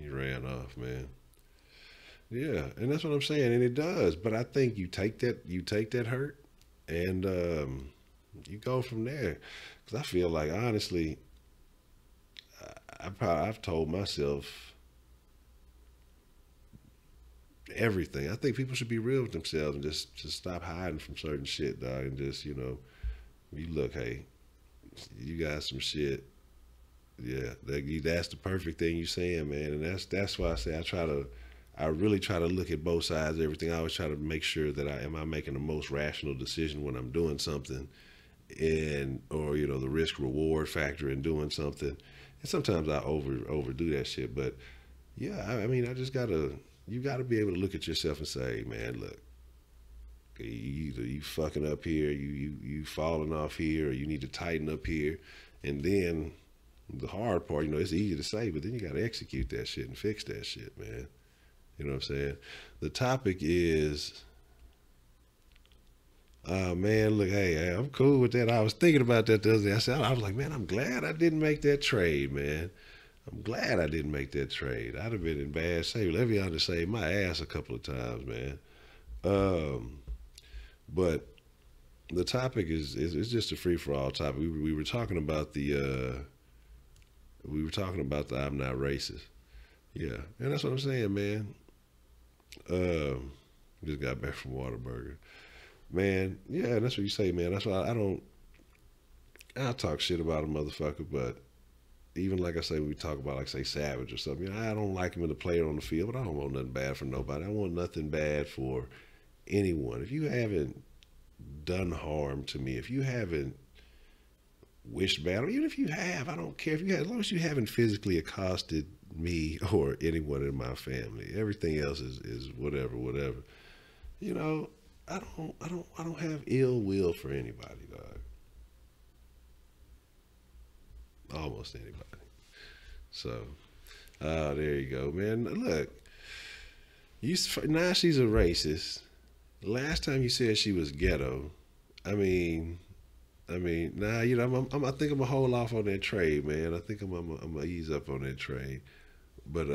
ran off, man. Yeah, and that's what I'm saying, and it does. But I think you take that hurt, and you go from there. Because I feel like, honestly, I've told myself everything. I think people should be real with themselves and just stop hiding from certain shit, dog, and just, you know, you look, hey, you got some shit. Yeah, that's the perfect thing you saying, man, and that's why I say I really try to look at both sides of everything. I always try to make sure that I making the most rational decision when I'm doing something, and or you know, the risk reward factor in doing something. And sometimes I overdo that shit, but yeah, I mean, you gotta be able to look at yourself and say, man, look, either you fucking up here, you falling off here, or you need to tighten up here, and then the hard part, you know, it's easy to say, but then you gotta execute that shit and fix that shit, man. You know what I'm saying? The topic is, man, look, hey, I'm cool with that. I was thinking about that the other day. I was like, man, I'm glad I didn't make that trade, man. I'm glad I didn't make that trade. I'd have been in bad shape. Le'Veon just saved my ass a couple of times, man. But the topic is just a free for all topic. We were talking about the I'm not racist. Yeah, and that's what I'm saying, man. Just got back from Whataburger, man. Yeah, that's what you say, man. That's why I talk shit about a motherfucker, but even like I say, when we talk about, like, say, Savage or something, you know, I don't like him as a player on the field, but I don't want nothing bad for nobody. I want nothing bad for anyone. If you haven't done harm to me, if you haven't wished bad, or even if you have, I don't care if you have, as long as you haven't physically accosted me or anyone in my family. Everything else is whatever. You know, I don't have ill will for anybody, dog. Almost anybody. So, there you go, man. Look, now she's a racist. Last time you said she was ghetto. I mean, nah, you know, I think I'm gonna hold off on that trade, man. I think I'm gonna ease up on that trade. But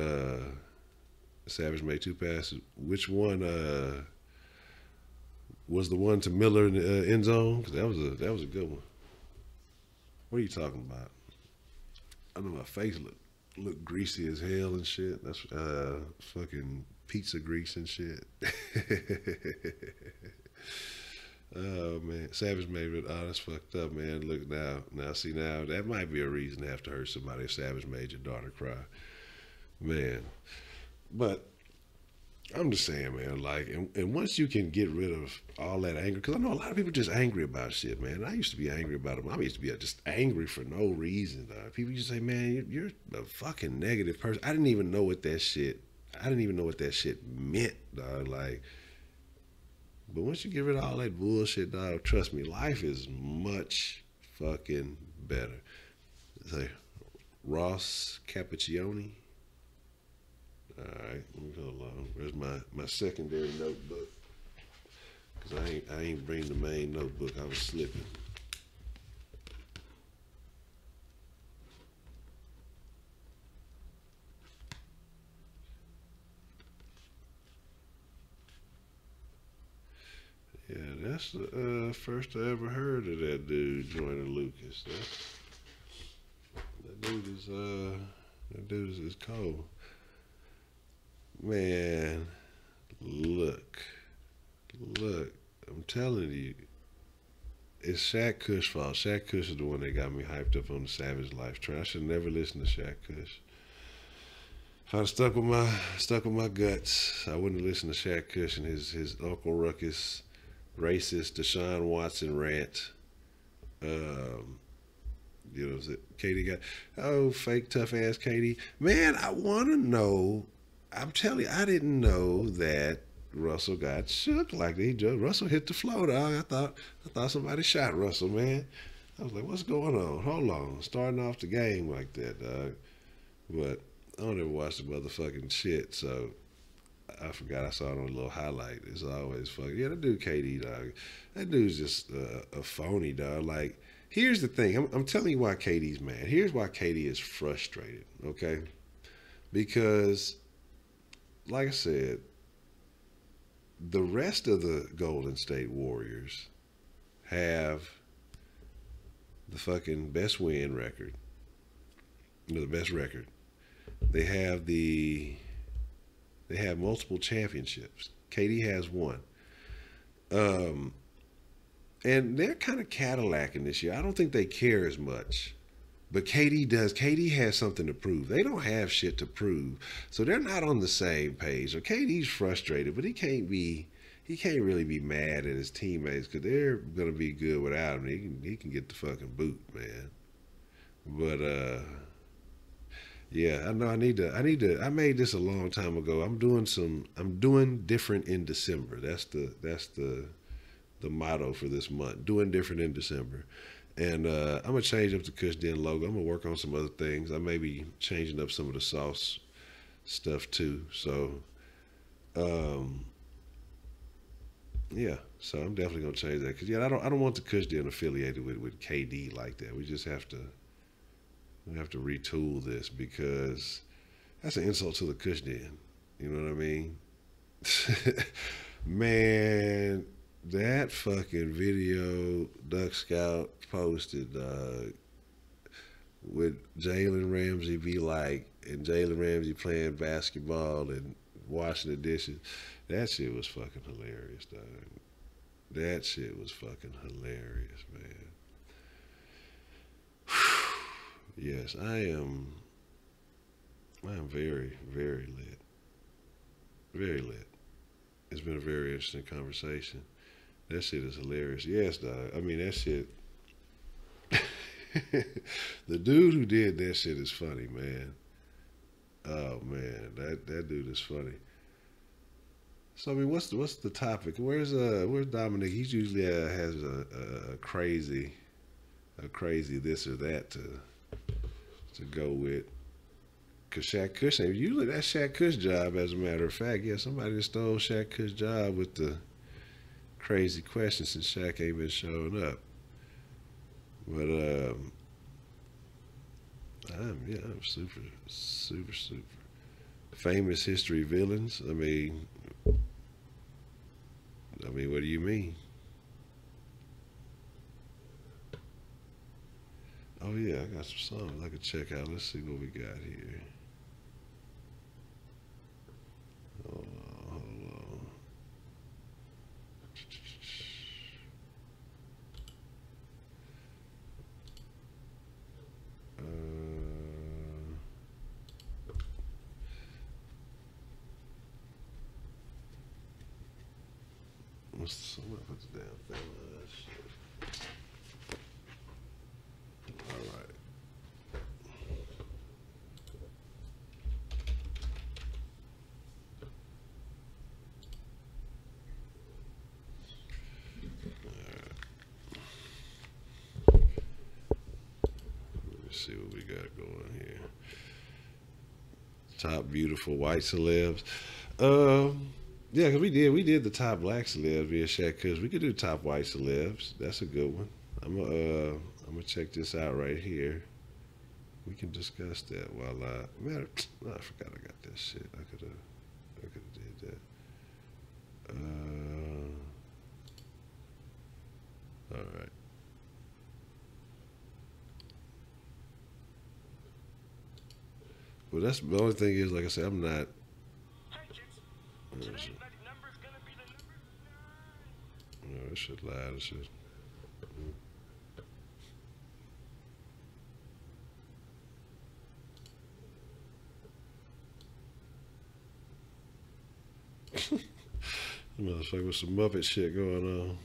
Savage made two passes. Which one was the one to Miller in the end zone? 'Cause that was a good one. What are you talking about? I know my face look greasy as hell and shit. That's fucking pizza grease and shit. Oh man, Savage made it. Oh, that's fucked up, man. Look now, see, now that might be a reason to have to hurt somebody if Savage made your daughter cry, man. But I'm just saying, man. Like, and once you can get rid of all that anger, because I know a lot of people just angry about shit, man. I used to be angry about it. I used to be just angry for no reason. People just say, man, you're a fucking negative person. I didn't even know what that shit meant, dog. Like. But once you get rid of all that bullshit, dog, trust me, life is much fucking better. So, Ross Cappuccioni. All right, let me hold on. Where's my secondary notebook? Cause I ain't bring the main notebook. I was slipping. Yeah, that's the first I ever heard of that dude, Joyner Lucas. That dude is cold. Man, look, I'm telling you, it's Shaq Kush's fault. Shaq Kush is the one that got me hyped up on the Savage Life train. I should never listen to Shaq Kush. If I'd stuck with my guts, I wouldn't listen to Shaq Kush and his Uncle Ruckus racist Deshaun Watson rant. You know, Katie got, oh, fake tough ass Katie. Man, I want to know. I'm telling you, I didn't know that Russell got shook like that. Russell hit the floor, dog. I thought somebody shot Russell, man. I was like, what's going on? Hold on, starting off the game like that, dog. But I don't ever watch the motherfucking shit, so I forgot I saw it on a little highlight. It's always fucking, yeah, that dude KD, dog. That dude's just a phony, dog. Like, here's the thing. I'm telling you why KD's mad. Here's why KD is frustrated, okay? Because, like I said, the rest of the Golden State Warriors have the fucking best win record. You know, the best record. They have multiple championships. KD has one. And they're kind of Cadillacing this year. I don't think they care as much. But KD does. KD has something to prove. They don't have shit to prove. So they're not on the same page. So KD's frustrated, but he can't really be mad at his teammates because they're gonna be good without him. He can get the fucking boot, man. But yeah, I know I need to I made this a long time ago. I'm doing different in December. That's the motto for this month. Doing different in December. And I'm gonna change up the Kush Den logo. I'm gonna work on some other things. I may be changing up some of the sauce stuff too. So yeah, so I'm definitely gonna change that because yeah, I don't want the Kush Den affiliated with KD like that. We have to retool this because that's an insult to the Kush Den. You know what I mean? Man, that fucking video Duck Scout posted with Jalen Ramsey and Jalen Ramsey playing basketball and washing the dishes. That shit was fucking hilarious, dog. That shit was fucking hilarious, man. Yes, I am very, very lit. Very lit. It's been a very interesting conversation. That shit is hilarious. Yes, dog. I mean, that shit. The dude who did that shit is funny, man. Oh man, that dude is funny. So I mean, what's the topic? Where's Dominic? He usually has a crazy this or that to go with. Cause Shaq Kush ain't usually that's Shaq Kush job. As a matter of fact, yeah, somebody just stole Shaq Kush job with the crazy questions since Shaq ain't been showing up. But I'm super famous history villains. I mean, what do you mean? Oh yeah, I got some songs I can check out. Let's see what we got here. Hold on. Somebody put the damn thing on that shit. All right. Let's see what we got going here. Top beautiful white celebs. Yeah, because we did the top black celebs via Shaq Kush. We could do top white celebs. That's a good one. I'm gonna check this out right here. We can discuss that while matter. Oh, I forgot I got that shit. I could have did that. All right. Well, that's the only thing is, like I said, I'm not. No, this shit loud. This shit. Motherfucker with some Muppet shit going on.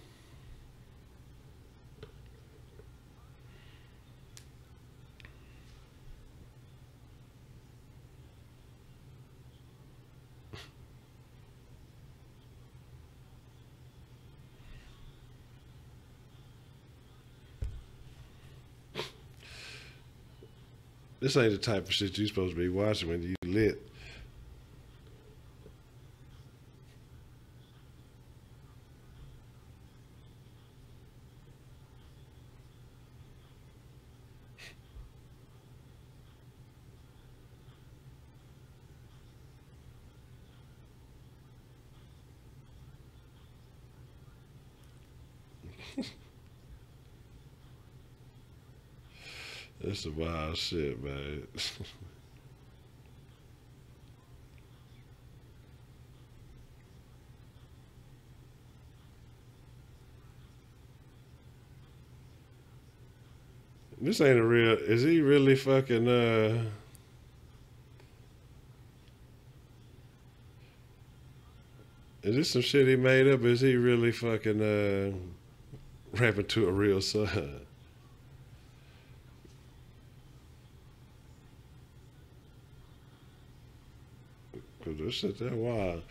This ain't the type of shit you supposed to be watching when you lit. That's some wild shit, man. This ain't a real. Is he really fucking? Is this some shit he made up? Is he really fucking rapping to a real son? Cause this shit that wild.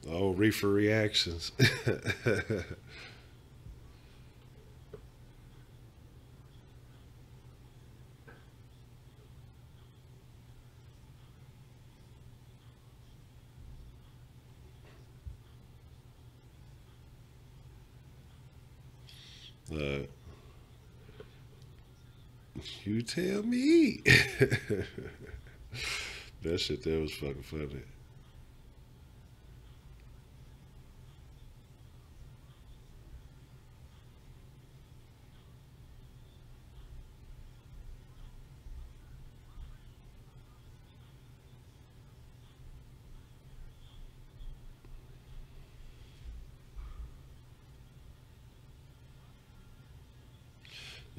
Oh, reefer reactions. You tell me. That shit there was fucking funny.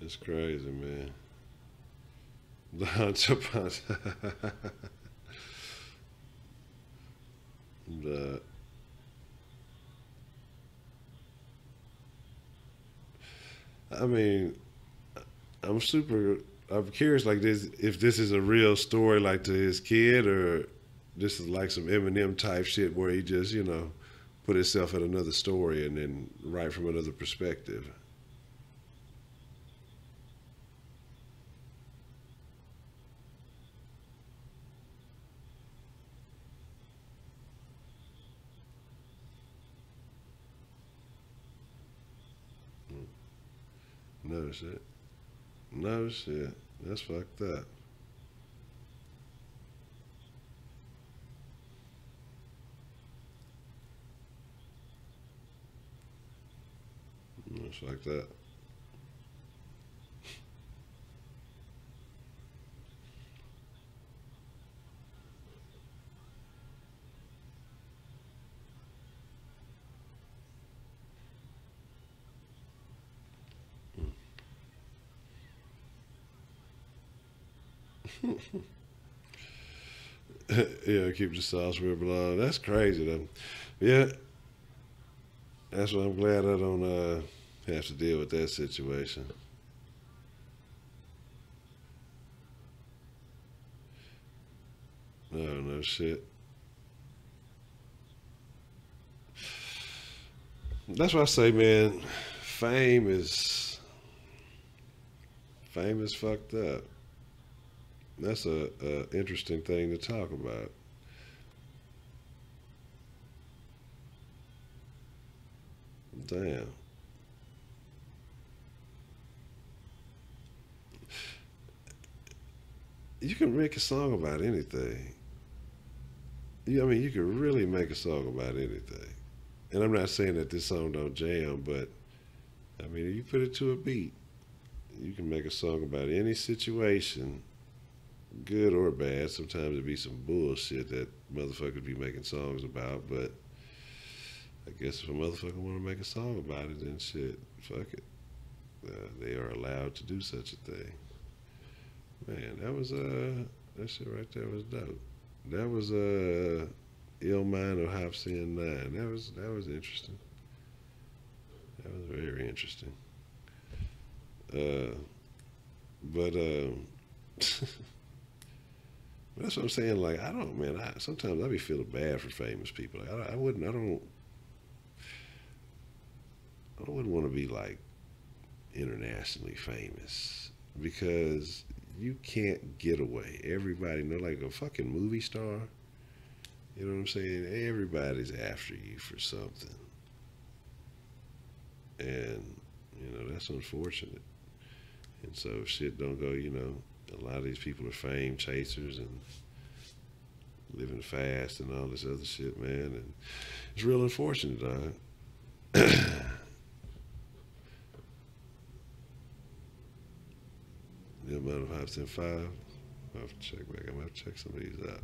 That's crazy, man. The I mean, I'm curious, like this, if this is a real story, like to his kid, or this is like some Eminem type shit where he just, put himself in another story and then write from another perspective. No shit. No shit. That's fucked up. That's like that. Yeah, keep the sauce where it belongs. That's crazy though. Yeah, that's why I'm glad I don't have to deal with that situation. No, no shit. That's why I say, man, fame is fucked up. That's a interesting thing to talk about. Damn. You can make a song about anything. I mean, you can really make a song about anything. And I'm not saying that this song don't jam, but I mean, if you put it to a beat, you can make a song about any situation, good or bad. Sometimes it be some bullshit that motherfuckers be making songs about, but I guess if a motherfucker want to make a song about it, then shit, fuck it. They are allowed to do such a thing. Man, that shit right there was dope. That was Ill Mind or Hop Sin 9. That was interesting. That was very interesting. But that's what I'm saying. Like, I don't, man. Sometimes I be feeling bad for famous people. Like, I wouldn't. I wouldn't want to be like internationally famous because you can't get away. Everybody know, like a fucking movie star. You know what I'm saying? Everybody's after you for something, and that's unfortunate. And so if shit don't go, a lot of these people are fame chasers and living fast and all this other shit, man. And it's real unfortunate, dog. The amount of Hops in 5. I'll have to check back. I'm gonna have to check some of these out.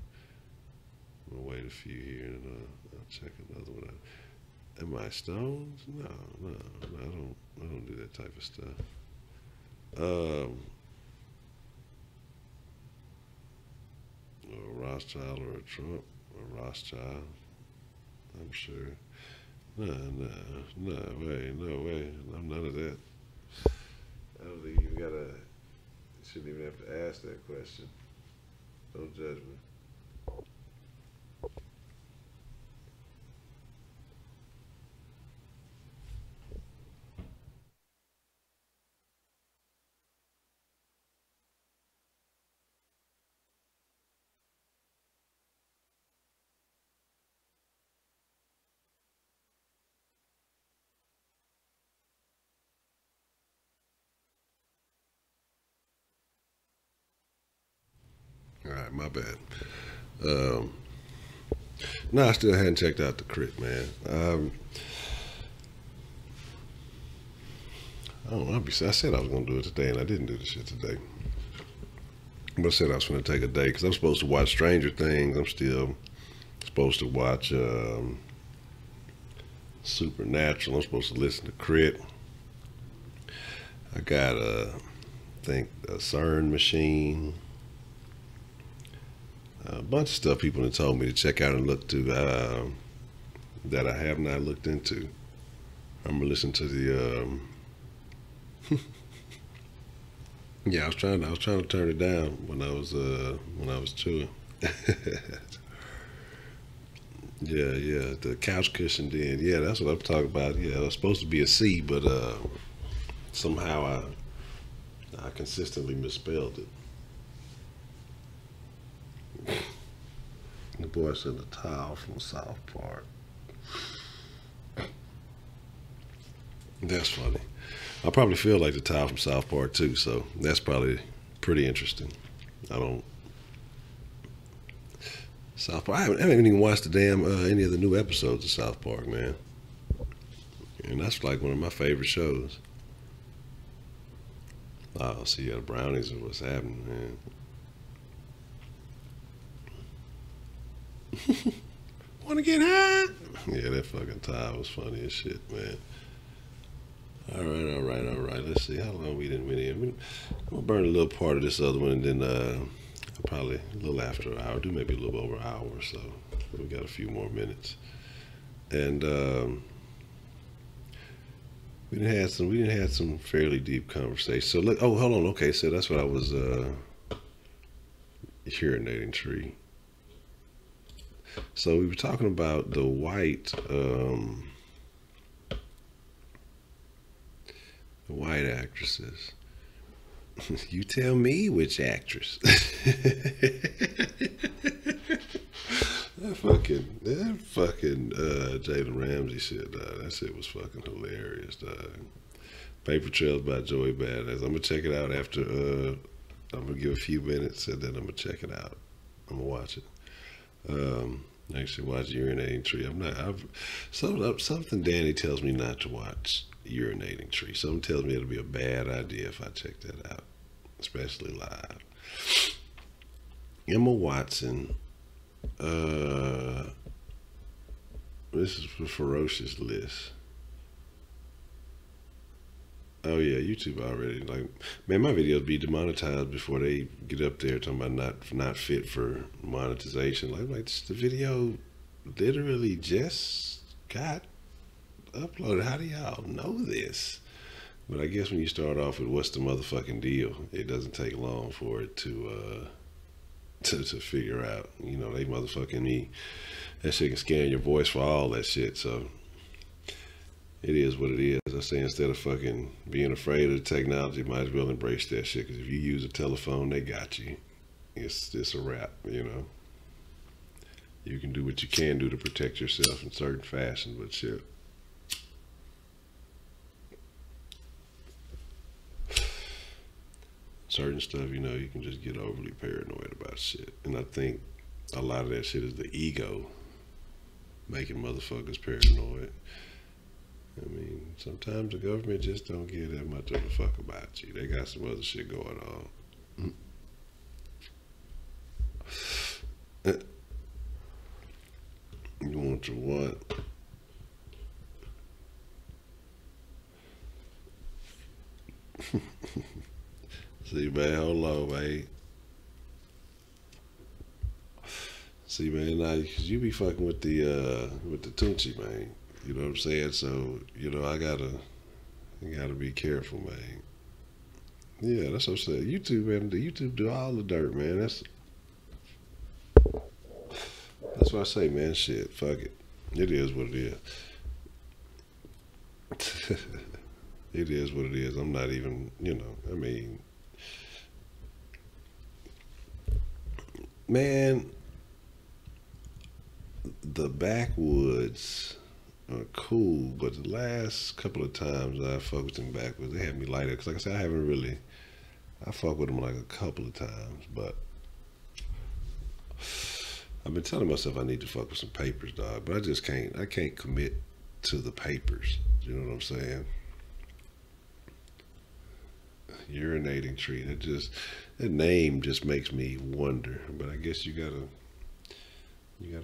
I'm gonna wait a few here and I'll check another one out. Am I Stones? No, I don't do that type of stuff. A Rothschild or a Trump or Rothschild, I'm sure. No way. I'm none of that. I don't think you shouldn't even have to ask that question. Don't judge me. All right, my bad. No, I still hadn't checked out the crit, man. I don't know. I said I was gonna do it today, and I didn't do the shit today. But I said I was gonna take a day because I'm supposed to watch Stranger Things. I'm still supposed to watch Supernatural. I'm supposed to listen to Crit. I got a CERN machine. A bunch of stuff people have told me to check out and look to that I have not looked into. I'm gonna listen to the. Yeah, I was trying to turn it down when I was chewing. Yeah, the couch cushion den. Yeah, that's what I'm talking about. Yeah, it was supposed to be a C, but somehow I consistently misspelled it. The boy said the tile from South Park. That's funny. I probably feel like the tile from South Park too, so that's probably pretty interesting. South Park. I haven't even watched the damn any of the new episodes of South Park, man. And that's like one of my favorite shows. Oh, see, the brownies are what's happening, man. Want to get high? Yeah, that fucking tile was funny as shit, man. All right. Let's see how long we didn't win. I'm gonna burn a little part of this other one, and then probably a little after an hour, do maybe a little over an hour or so. We got a few more minutes, and we didn't have some fairly deep conversations. So look, hold on. Okay, so that's what I was urinating tree. So we were talking about the white White actresses. You tell me which actress. that fucking Jalen Ramsey shit, dog. That shit was fucking hilarious, dog. Paper Trails by Joey Badass. I'm gonna check it out after. I'm gonna give a few minutes and then I'm gonna check it out. I'm gonna watch it. Actually, watch Urinating Tree. I'm not. Something Danny tells me not to watch Urinating Tree. Something tells me it'll be a bad idea if I check that out, especially live. Emma Watson. This is a ferocious list. Oh yeah, YouTube already. Like, man, my videos be demonetized before they get up there talking about not fit for monetization. Like the video literally just got uploaded. How do y'all know this? But I guess when you start off with what's the motherfucking deal, it doesn't take long for it to figure out. You know, they motherfucking me. That shit can scan your voice for all that shit. So it is what it is. I say, instead of fucking being afraid of the technology, might as well embrace that shit. Because if you use a telephone, they got you. It's a wrap, you know. You can do what you can do to protect yourself in certain fashion, but shit. Certain stuff, you know, you can just get overly paranoid about shit. And I think a lot of that shit is the ego making motherfuckers paranoid. I mean, sometimes the government just don't give that much of a fuck about you. They got some other shit going on. You want to what? See, man, hold on, man. See, man, now, cause you be fucking with the Tunchi, man. You know what I'm saying? So, you know, I gotta be careful, man. Yeah, that's what I'm saying. YouTube, man, the YouTube do all the dirt, man. That's what I say, man. Shit, fuck it. It is what it is. It is what it is. I'm not even, you know, I mean, man, the backwoods are cool, but the last couple of times I fucked with them backwoods, they had me lighter. Cause like I said, I fuck with them like a couple of times, but I've been telling myself I need to fuck with some papers, dog. But I can't commit to the papers. You know what I'm saying? Urinating Tree. That name just makes me wonder. But I guess you gotta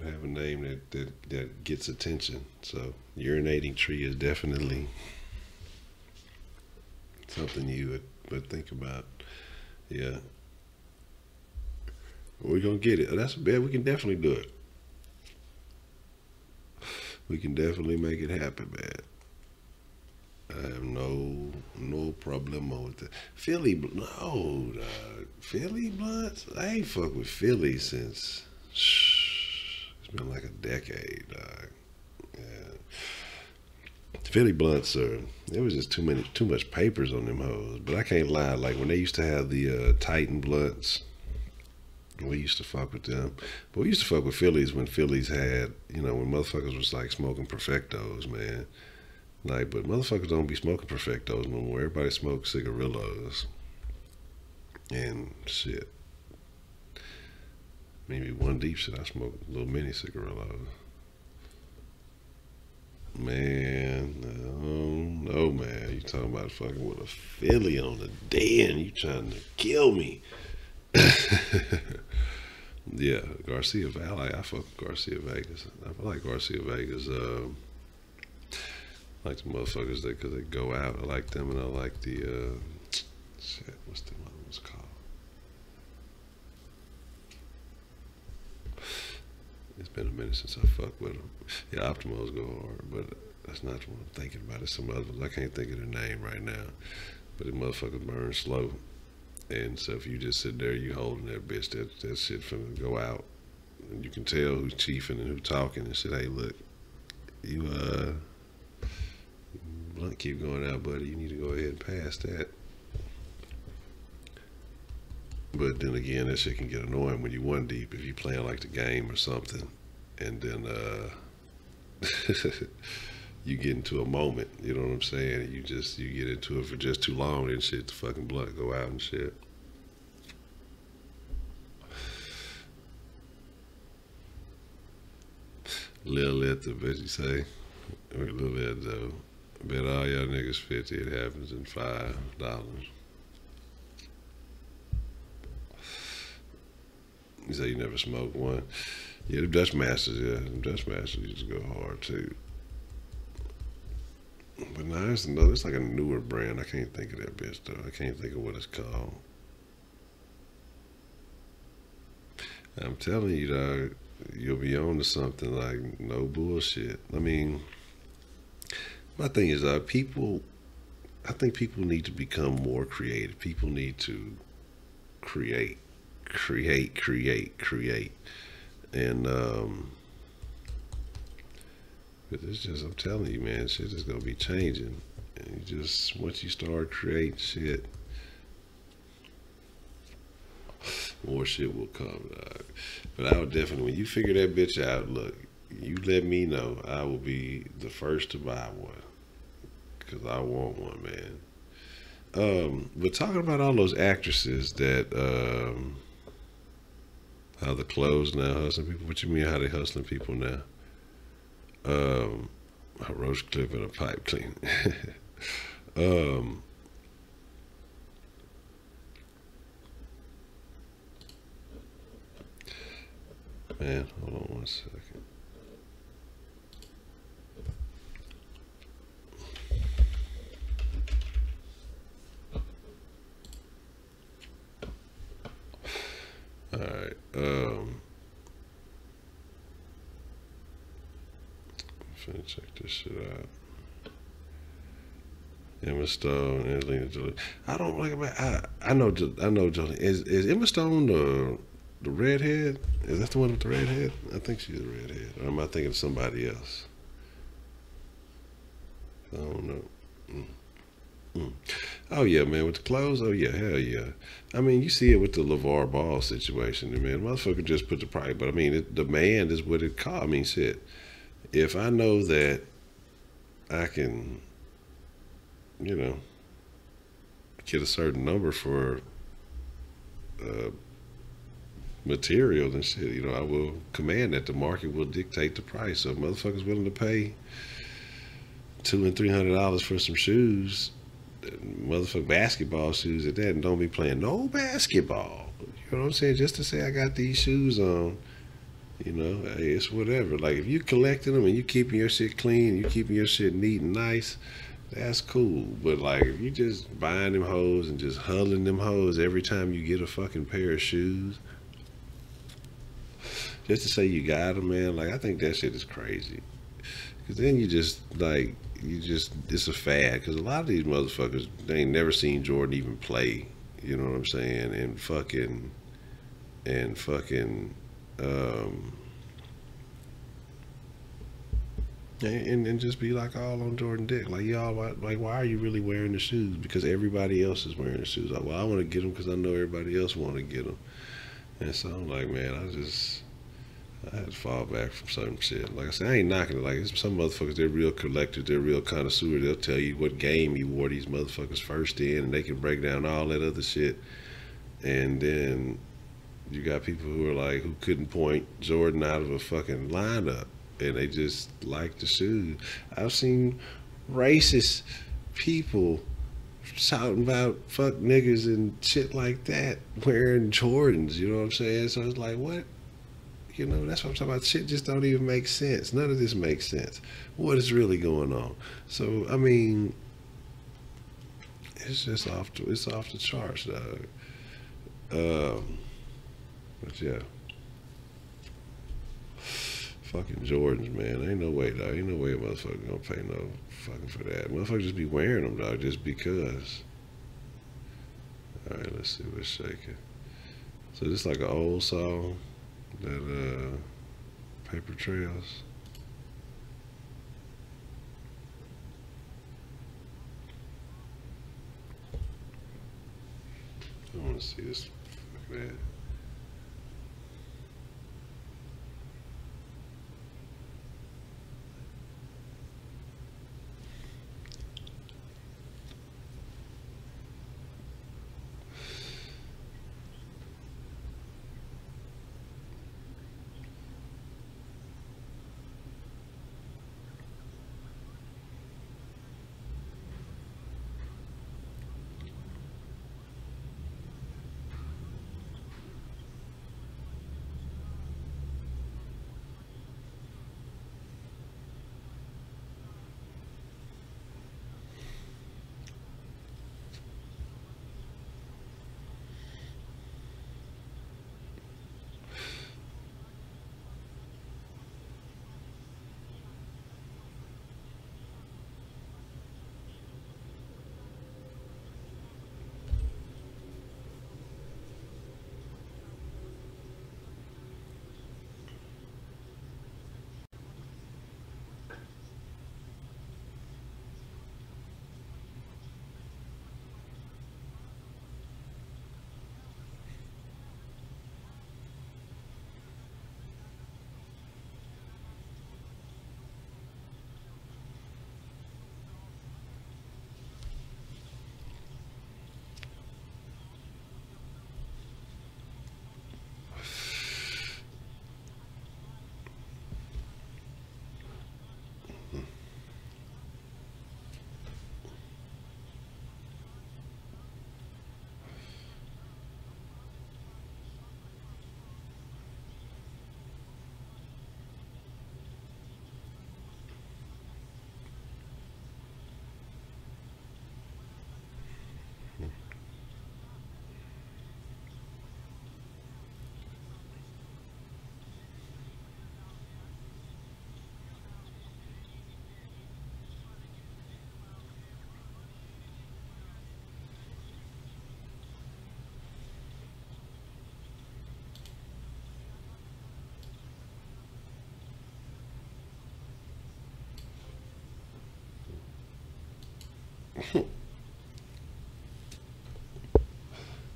have a name that gets attention. So Urinating Tree is definitely something you would think about. Yeah. We're gonna get it. That's bad. We can definitely do it. We can definitely make it happen, man. I have no problem with that. Philly, no, dog. Philly blunts. I ain't fuck with Philly since it's been like a decade, dog. Yeah. Philly blunts there was just too much papers on them hoes. But I can't lie. Like when they used to have the Titan blunts, we used to fuck with them. But we used to fuck with Phillies when Phillies had, you know, when motherfuckers was like smoking Perfectos, man. Like, but motherfuckers don't be smoking Perfectos no more. Everybody smokes cigarillos. And shit. Maybe one deep shit, I smoke little mini cigarillos. Man, no, man. You talking about fucking with a Philly on the den. You trying to kill me. Yeah, Garcia Valley. I fuck with Garcia Vegas. I like Garcia Vegas. I like the motherfuckers because they go out. I like them, and I like the shit. What's the other one's called? It's been a minute since I fucked with them. Yeah, Optimals go hard, but that's not what I'm thinking about. It's some other ones. I can't think of their name right now. But the motherfuckers burn slow. And so if you just sit there, you holding that bitch, that shit finna go out. And you can tell who's chiefing and who's talking and shit. Hey, look, you blunt keep going out, buddy. You need to go ahead and pass that. But then again, that shit can get annoying when you one deep if you playing like the game or something, and then you get into a moment. You know what I'm saying? And you get into it for just too long, and shit, the fucking blunt go out and shit. Lil Lit, the bitch, you say. Lil Lit, though. Bet all y'all niggas 50, it happens in $5. You say you never smoked one. Yeah, the Dutch Masters, the Dutch Masters used to go hard too. But now it's like a newer brand. I can't think of that bitch though. I can't think of what it's called. I'm telling you, dog, you'll be on to something like no bullshit. I mean, my thing is, I think people need to become more creative. People need to create. And it's just, I'm telling you, man, shit is gonna be changing. And you just, once you start creating shit, more shit will come, dog. But I would definitely, when you figure that bitch out, look, you let me know. I will be the first to buy one, because I want one, man. But talking about all those actresses that, how the clothes now hustling people. What you mean how they hustling people now? A roach clip and a pipe clean. Man, hold on one second. All right. I'm finna check this shit out. Emma Stone, Angelina Jolie. I don't like it. I know Jolie. Is Emma Stone the redhead? Is that the one with the redhead? I think she's a redhead. Or am I thinking of somebody else? I don't know. Oh yeah, man, with the clothes, oh yeah, hell yeah. I mean, you see it with the LeVar Ball situation, man. Motherfucker just put the price, but I mean, demand is what it costs. I mean, shit. If I know that I can, you know, get a certain number for material and shit, you know, I will command that. The market will dictate the price. So if motherfuckers willing to pay $200 and $300 for some shoes, motherfucking basketball shoes at that, and don't be playing no basketball. You know what I'm saying? Just to say I got these shoes on, you know, hey, it's whatever. Like if you collecting them and you keeping your shit clean, you keeping your shit neat and nice, that's cool. But like if you just buying them hoes and just huddling them hoes every time you get a fucking pair of shoes, just to say you got them, man, like I think that shit is crazy. Cause then you just like, it's a fad. Cause a lot of these motherfuckers, they ain't never seen Jordan even play. You know what I'm saying? And just be like all on Jordan dick. Like y'all, like why are you really wearing the shoes? Because everybody else is wearing the shoes. Like, well, I want to get them because I know everybody else want to get them. And so I'm like, man, I had to fall back from certain shit. Like I said, I ain't knocking it. Like some motherfuckers, they're real collectors, they're real connoisseurs. They'll tell you what game you wore these motherfuckers first in, and they can break down all that other shit. And then you got people who are like, who couldn't point Jordan out of a fucking lineup, and they just like the shoes. I've seen racist people shouting about fuck niggas and shit like that wearing Jordans. You know what I'm saying? So it's like, what? You know, that's what I'm talking about. Shit just don't even make sense. None of this makes sense. What is really going on? So I mean, it's just off the charts, dog. But yeah, fucking Jordans, man. Ain't no way, dog. Ain't no way a motherfucker gonna pay no fucking for that. Motherfucker just be wearing them, dog, just because. All right, let's see what's shaking. So this like an old song. That Paper Trails. I want to see this. Man.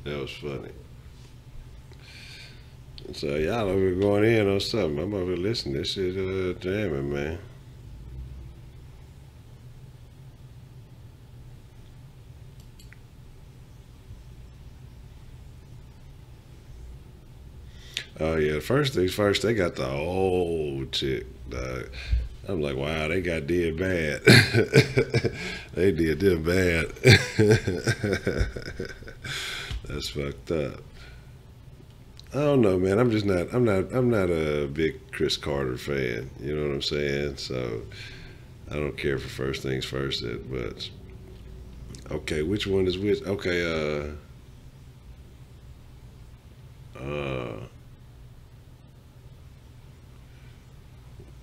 That was funny. So y'all over here going in on something. I'm over here listening. This shit jamming, man. Oh yeah, first things first, they got the old chick, dog. I'm like, wow, they got did bad. They did them bad. That's fucked up. I don't know, man. I'm just not. I'm not a big Chris Carter fan. You know what I'm saying? So I don't care for first things first. But okay, which one is which? Okay,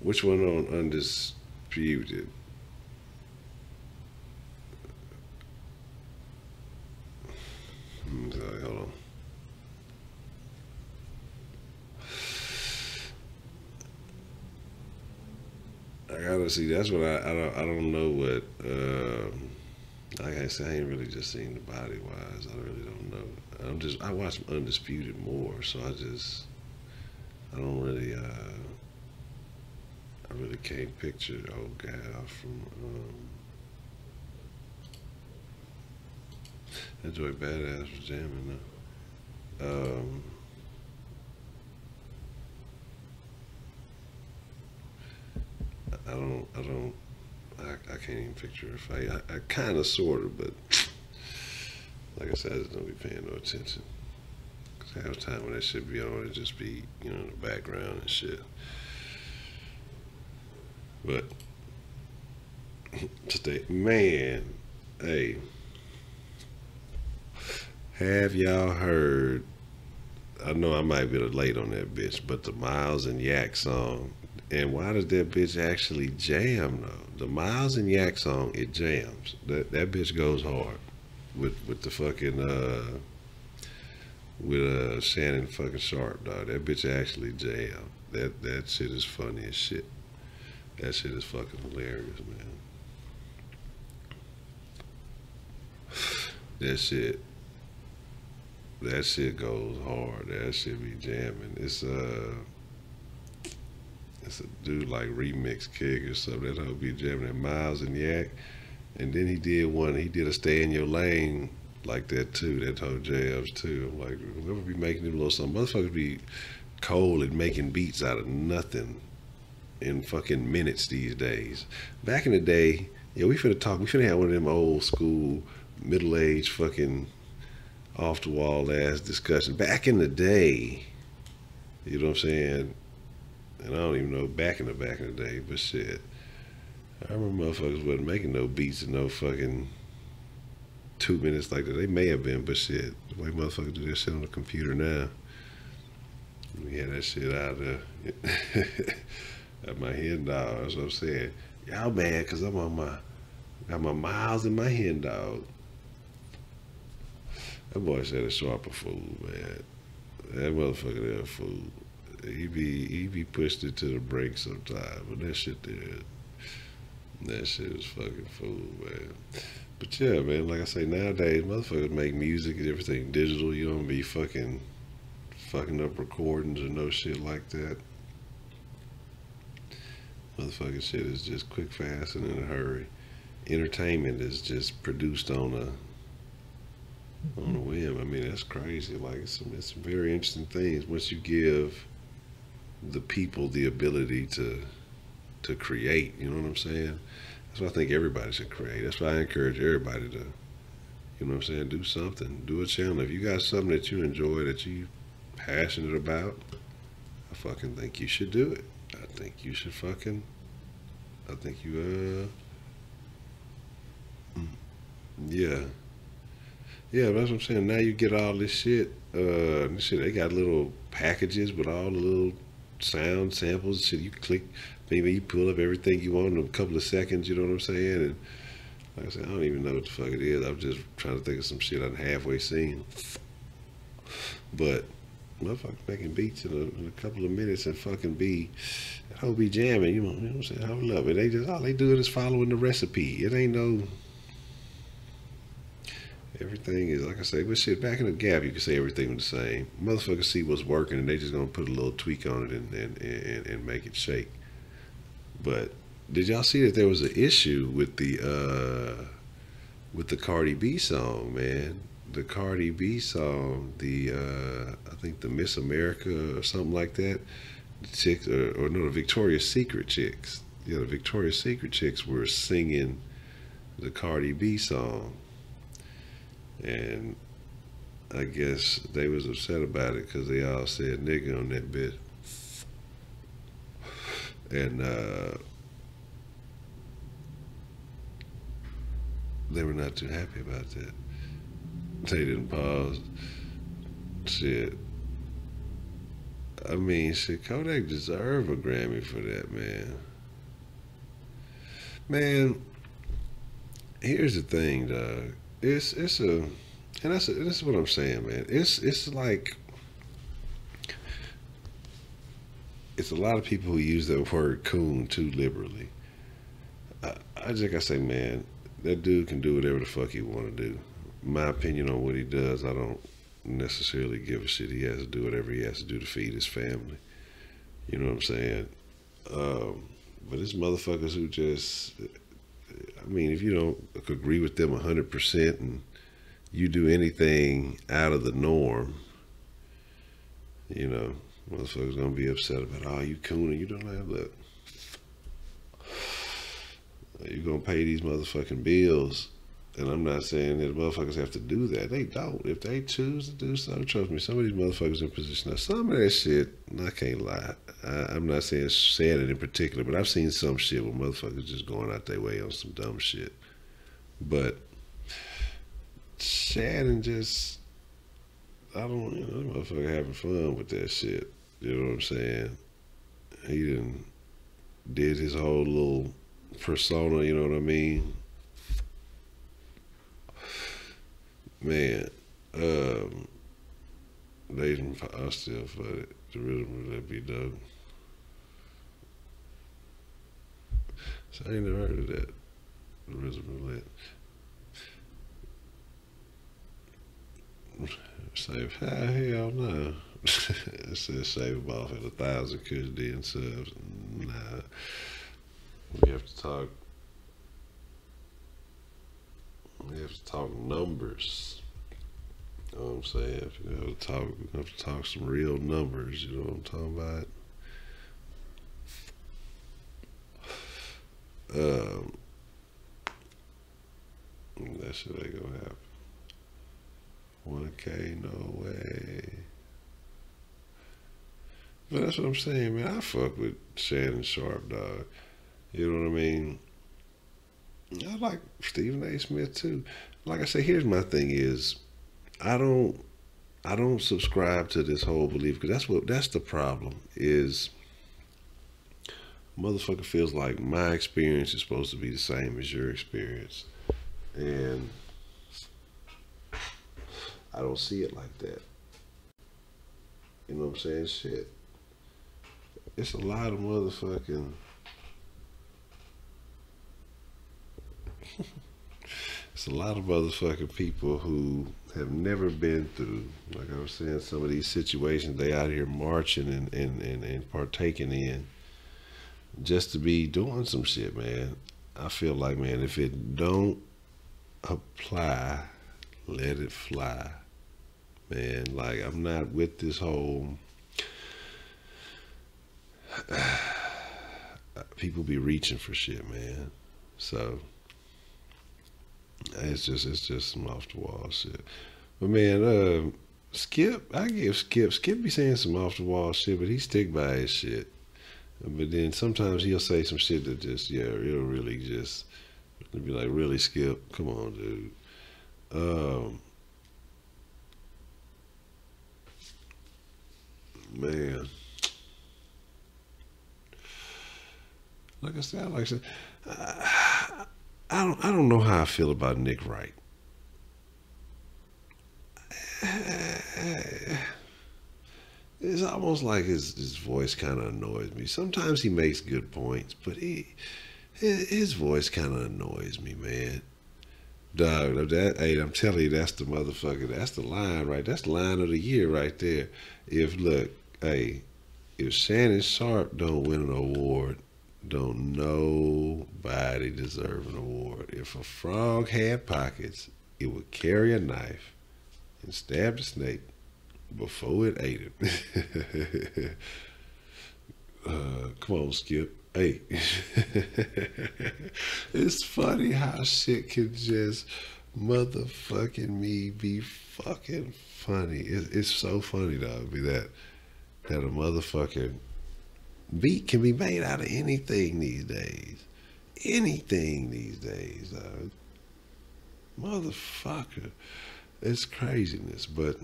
which one on Undisputed? Sorry, hold on. I gotta see. That's what I don't know what. Like I said, I ain't really just seen the body wise. I really don't know. I watch Undisputed more, so I don't really I really can't picture the old guy from that Joy Badass was jamming though. I can't even picture her fight. I kind of, sort of, but like I said, I just don't be paying no attention. Cause half the time when that shit be on, it just be, in the background and shit. But today, man, hey, have y'all heard? I know I might be late on that bitch, but the Miles and Yak song. And why does that bitch actually jam though? The Miles and Yak song, it jams. That bitch goes hard with the fucking with Shannon fucking Sharp, dog. That bitch actually jam. That shit is funny as shit. That shit is fucking hilarious, man. That shit. That shit goes hard. That shit be jamming. It's a dude like Remix Kick or something. That whole be jamming at Miles and Yak. And then he did one. He did a Stay in Your Lane like that too. That whole jams too. I'm like, whoever be making them little something, motherfuckers be cold and making beats out of nothing in fucking minutes these days. Back in the day, yeah, we finna talk. We finna have one of them old school, middle aged fucking off the wall ass discussions. Back in the day, you know what I'm saying? And I don't even know back in the day, but shit. I remember motherfuckers wasn't making no beats in no fucking 2 minutes like that. They may have been, but shit, the way motherfuckers do that shit on the computer now, we had that shit out there. At my hen dog, that's what I'm saying. Y'all mad because I'm on got my miles in my hen dog. That boy said a sharper fool, man. That motherfucker there a fool. He be pushed it to the brink sometimes, but that shit is fucking fool, man. But yeah, man, like I say, nowadays motherfuckers make music and everything digital. You don't be fucking up recordings or no shit like that. Motherfucking shit is just quick, fast, and in a hurry. Entertainment is just produced on a whim. I mean, that's crazy. Like it's some very interesting things once you give the people the ability to create. You know what I'm saying? That's why I think everybody should create. That's why I encourage everybody to, you know what I'm saying, do something. Do a channel. If you got something that you enjoy, that you passionate about, I fucking think you should do it. I think you should fucking, I think you, yeah. Yeah, that's what I'm saying. Now you get all this shit. They got little packages with all the little sound samples. Shit, you click, maybe you pull up everything you want in a couple of seconds. You know what I'm saying? And like I said, I don't even know what the fuck it is. I'm just trying to think of some shit I'm halfway seen. But motherfuckers making beats in a couple of minutes and fucking that whole be jamming. You know what I'm saying? I love it. They just all they do is following the recipe. It ain't no. Everything is, like I say, but shit, back in the gap, you can say everything was the same. Motherfuckers see what's working and they just gonna put a little tweak on it and make it shake. But did y'all see that there was an issue with the Cardi B song, man? The Cardi B song, I think the Miss America or something like that, the chicks, or no, the Victoria's Secret chicks. Yeah, the Victoria's Secret chicks were singing the Cardi B song. And I guess they was upset about it because they all said nigga on that bit. And they were not too happy about that. They didn't pause. Shit. I mean, shit, Kodak deserved a Grammy for that, man. Man, here's the thing, dog. That's what I'm saying, man. It's like it's a lot of people who use that word coon too liberally. I just gotta say, man, that dude can do whatever the fuck he want to do. My opinion on what he does, I don't necessarily give a shit. He has to do whatever he has to do to feed his family. You know what I'm saying? But it's motherfuckers who just, I mean, if you don't agree with them 100% and you do anything out of the norm, you know, motherfuckers gonna be upset about, oh, you cooning, you don't have that. You're gonna pay these motherfucking bills. And I'm not saying that motherfuckers have to do that. They don't. If they choose to do so, trust me, some of these motherfuckers in position. Now, some of that shit, I can't lie. I'm not saying it in particular, but I've seen some shit where motherfuckers just going out their way on some dumb shit. But Shannon just, I don't, you know, that motherfucker having fun with that shit. You know what I'm saying? He did his whole little persona, you know what I mean? Man, I still for it. The rhythm of that be dope. So I ain't never heard of that. The rhythm of that. Save, hell no. It says save them off at 1,000 Kush Den subs. Nah, we have to talk. We have to talk numbers. You know what I'm saying? We have to talk some real numbers. You know what I'm talking about? That shit ain't gonna happen. 1K, no way. But that's what I'm saying, man. I fuck with Shannon Sharp, dog. You know what I mean? I like Stephen A. Smith too. Like I say, here's my thing: is I don't subscribe to this whole belief, because that's the problem. Is motherfucker feels like my experience is supposed to be the same as your experience, and I don't see it like that. You know what I'm saying? Shit. It's a lot of motherfucking it's a lot of motherfucking people who have never been through, like I was saying, some of these situations they out here marching and partaking in just to be doing some shit, man. I feel like, man, if it don't apply, let it fly. Man, like, I'm not with this whole people be reaching for shit, man. So it's just some off the wall shit. But man, Skip, I give Skip be saying some off the wall shit, but he stick by his shit. But then sometimes he'll say some shit that just, yeah, it'll really just be like, really, Skip? Come on, dude. Man, like I said, I don't know how I feel about Nick Wright. It's almost like his voice kind of annoys me. Sometimes he makes good points, but his voice kind of annoys me, man. Dog, hey, I'm telling you, that's the motherfucker. That's the line, right? That's the line of the year right there. If Shannon Sharp don't win an award, don't nobody deserve an award. If a frog had pockets, it would carry a knife and stab the snake before it ate it. Come on, Skip. Hey, it's funny how shit can just motherfucking me be fucking funny. It's so funny, dog. Be that a motherfucking beat can be made out of anything these days. Anything these days, dog. Motherfucker. It's craziness, but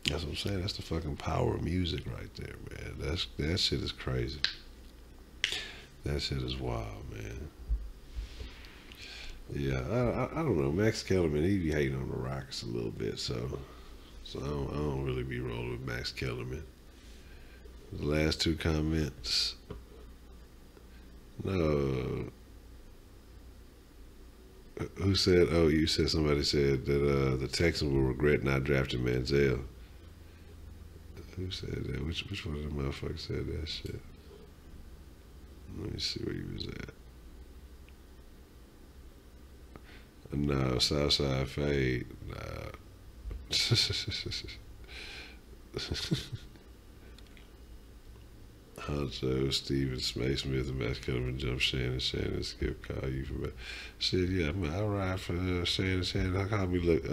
that's what I'm saying. That's the fucking power of music right there, man. That shit is crazy. That shit is wild, man. Yeah, I don't know. Max Kellerman, he be hating on the Rockets a little bit, so I don't really be rolling with Max Kellerman. The last two comments. No. Who said? Oh, you said somebody said that the Texans will regret not drafting Manziel. Who said that? Which one of the motherfuckers said that shit? Let me see where he was at. No, Southside Fade. Nah. Honcho, Steven, Smith, and Max Kellerman, jump Shannon, Skip, call you for shit. Yeah, man, I ride for Shannon. How call me look?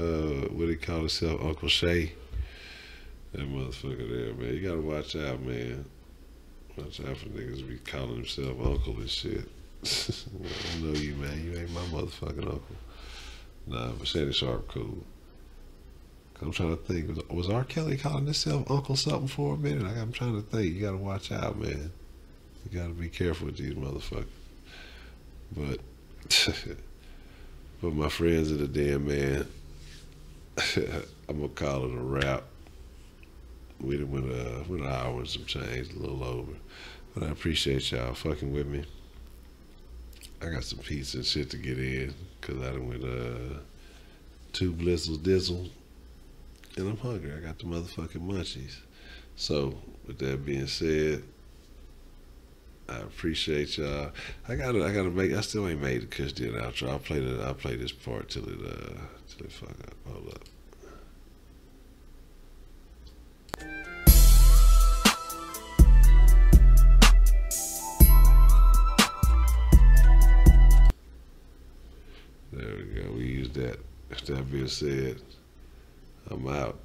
What he call himself, Uncle Shay? That motherfucker there, man. You gotta watch out, man. Watch out for niggas be calling himself uncle and shit. I know you, man. You ain't my motherfucking uncle. Nah, but Shannon Sharp cool. I'm trying to think. Was R. Kelly calling himself Uncle something for a minute? I'm trying to think. You gotta watch out, man. You gotta be careful with these motherfuckers. But, but my friends in the damn, man, I'm gonna call it a wrap. We done went an hour and some change, a little over. But I appreciate y'all fucking with me. I got some pizza and shit to get in, cause I done went 2 blizzles dizzle. and I'm hungry. I got the motherfucking munchies. So with that being said, I appreciate y'all. I still ain't made the Kush Did outro. I'll play this part till it fuck up. Hold up. There we go. We use that. That being said, I'm out.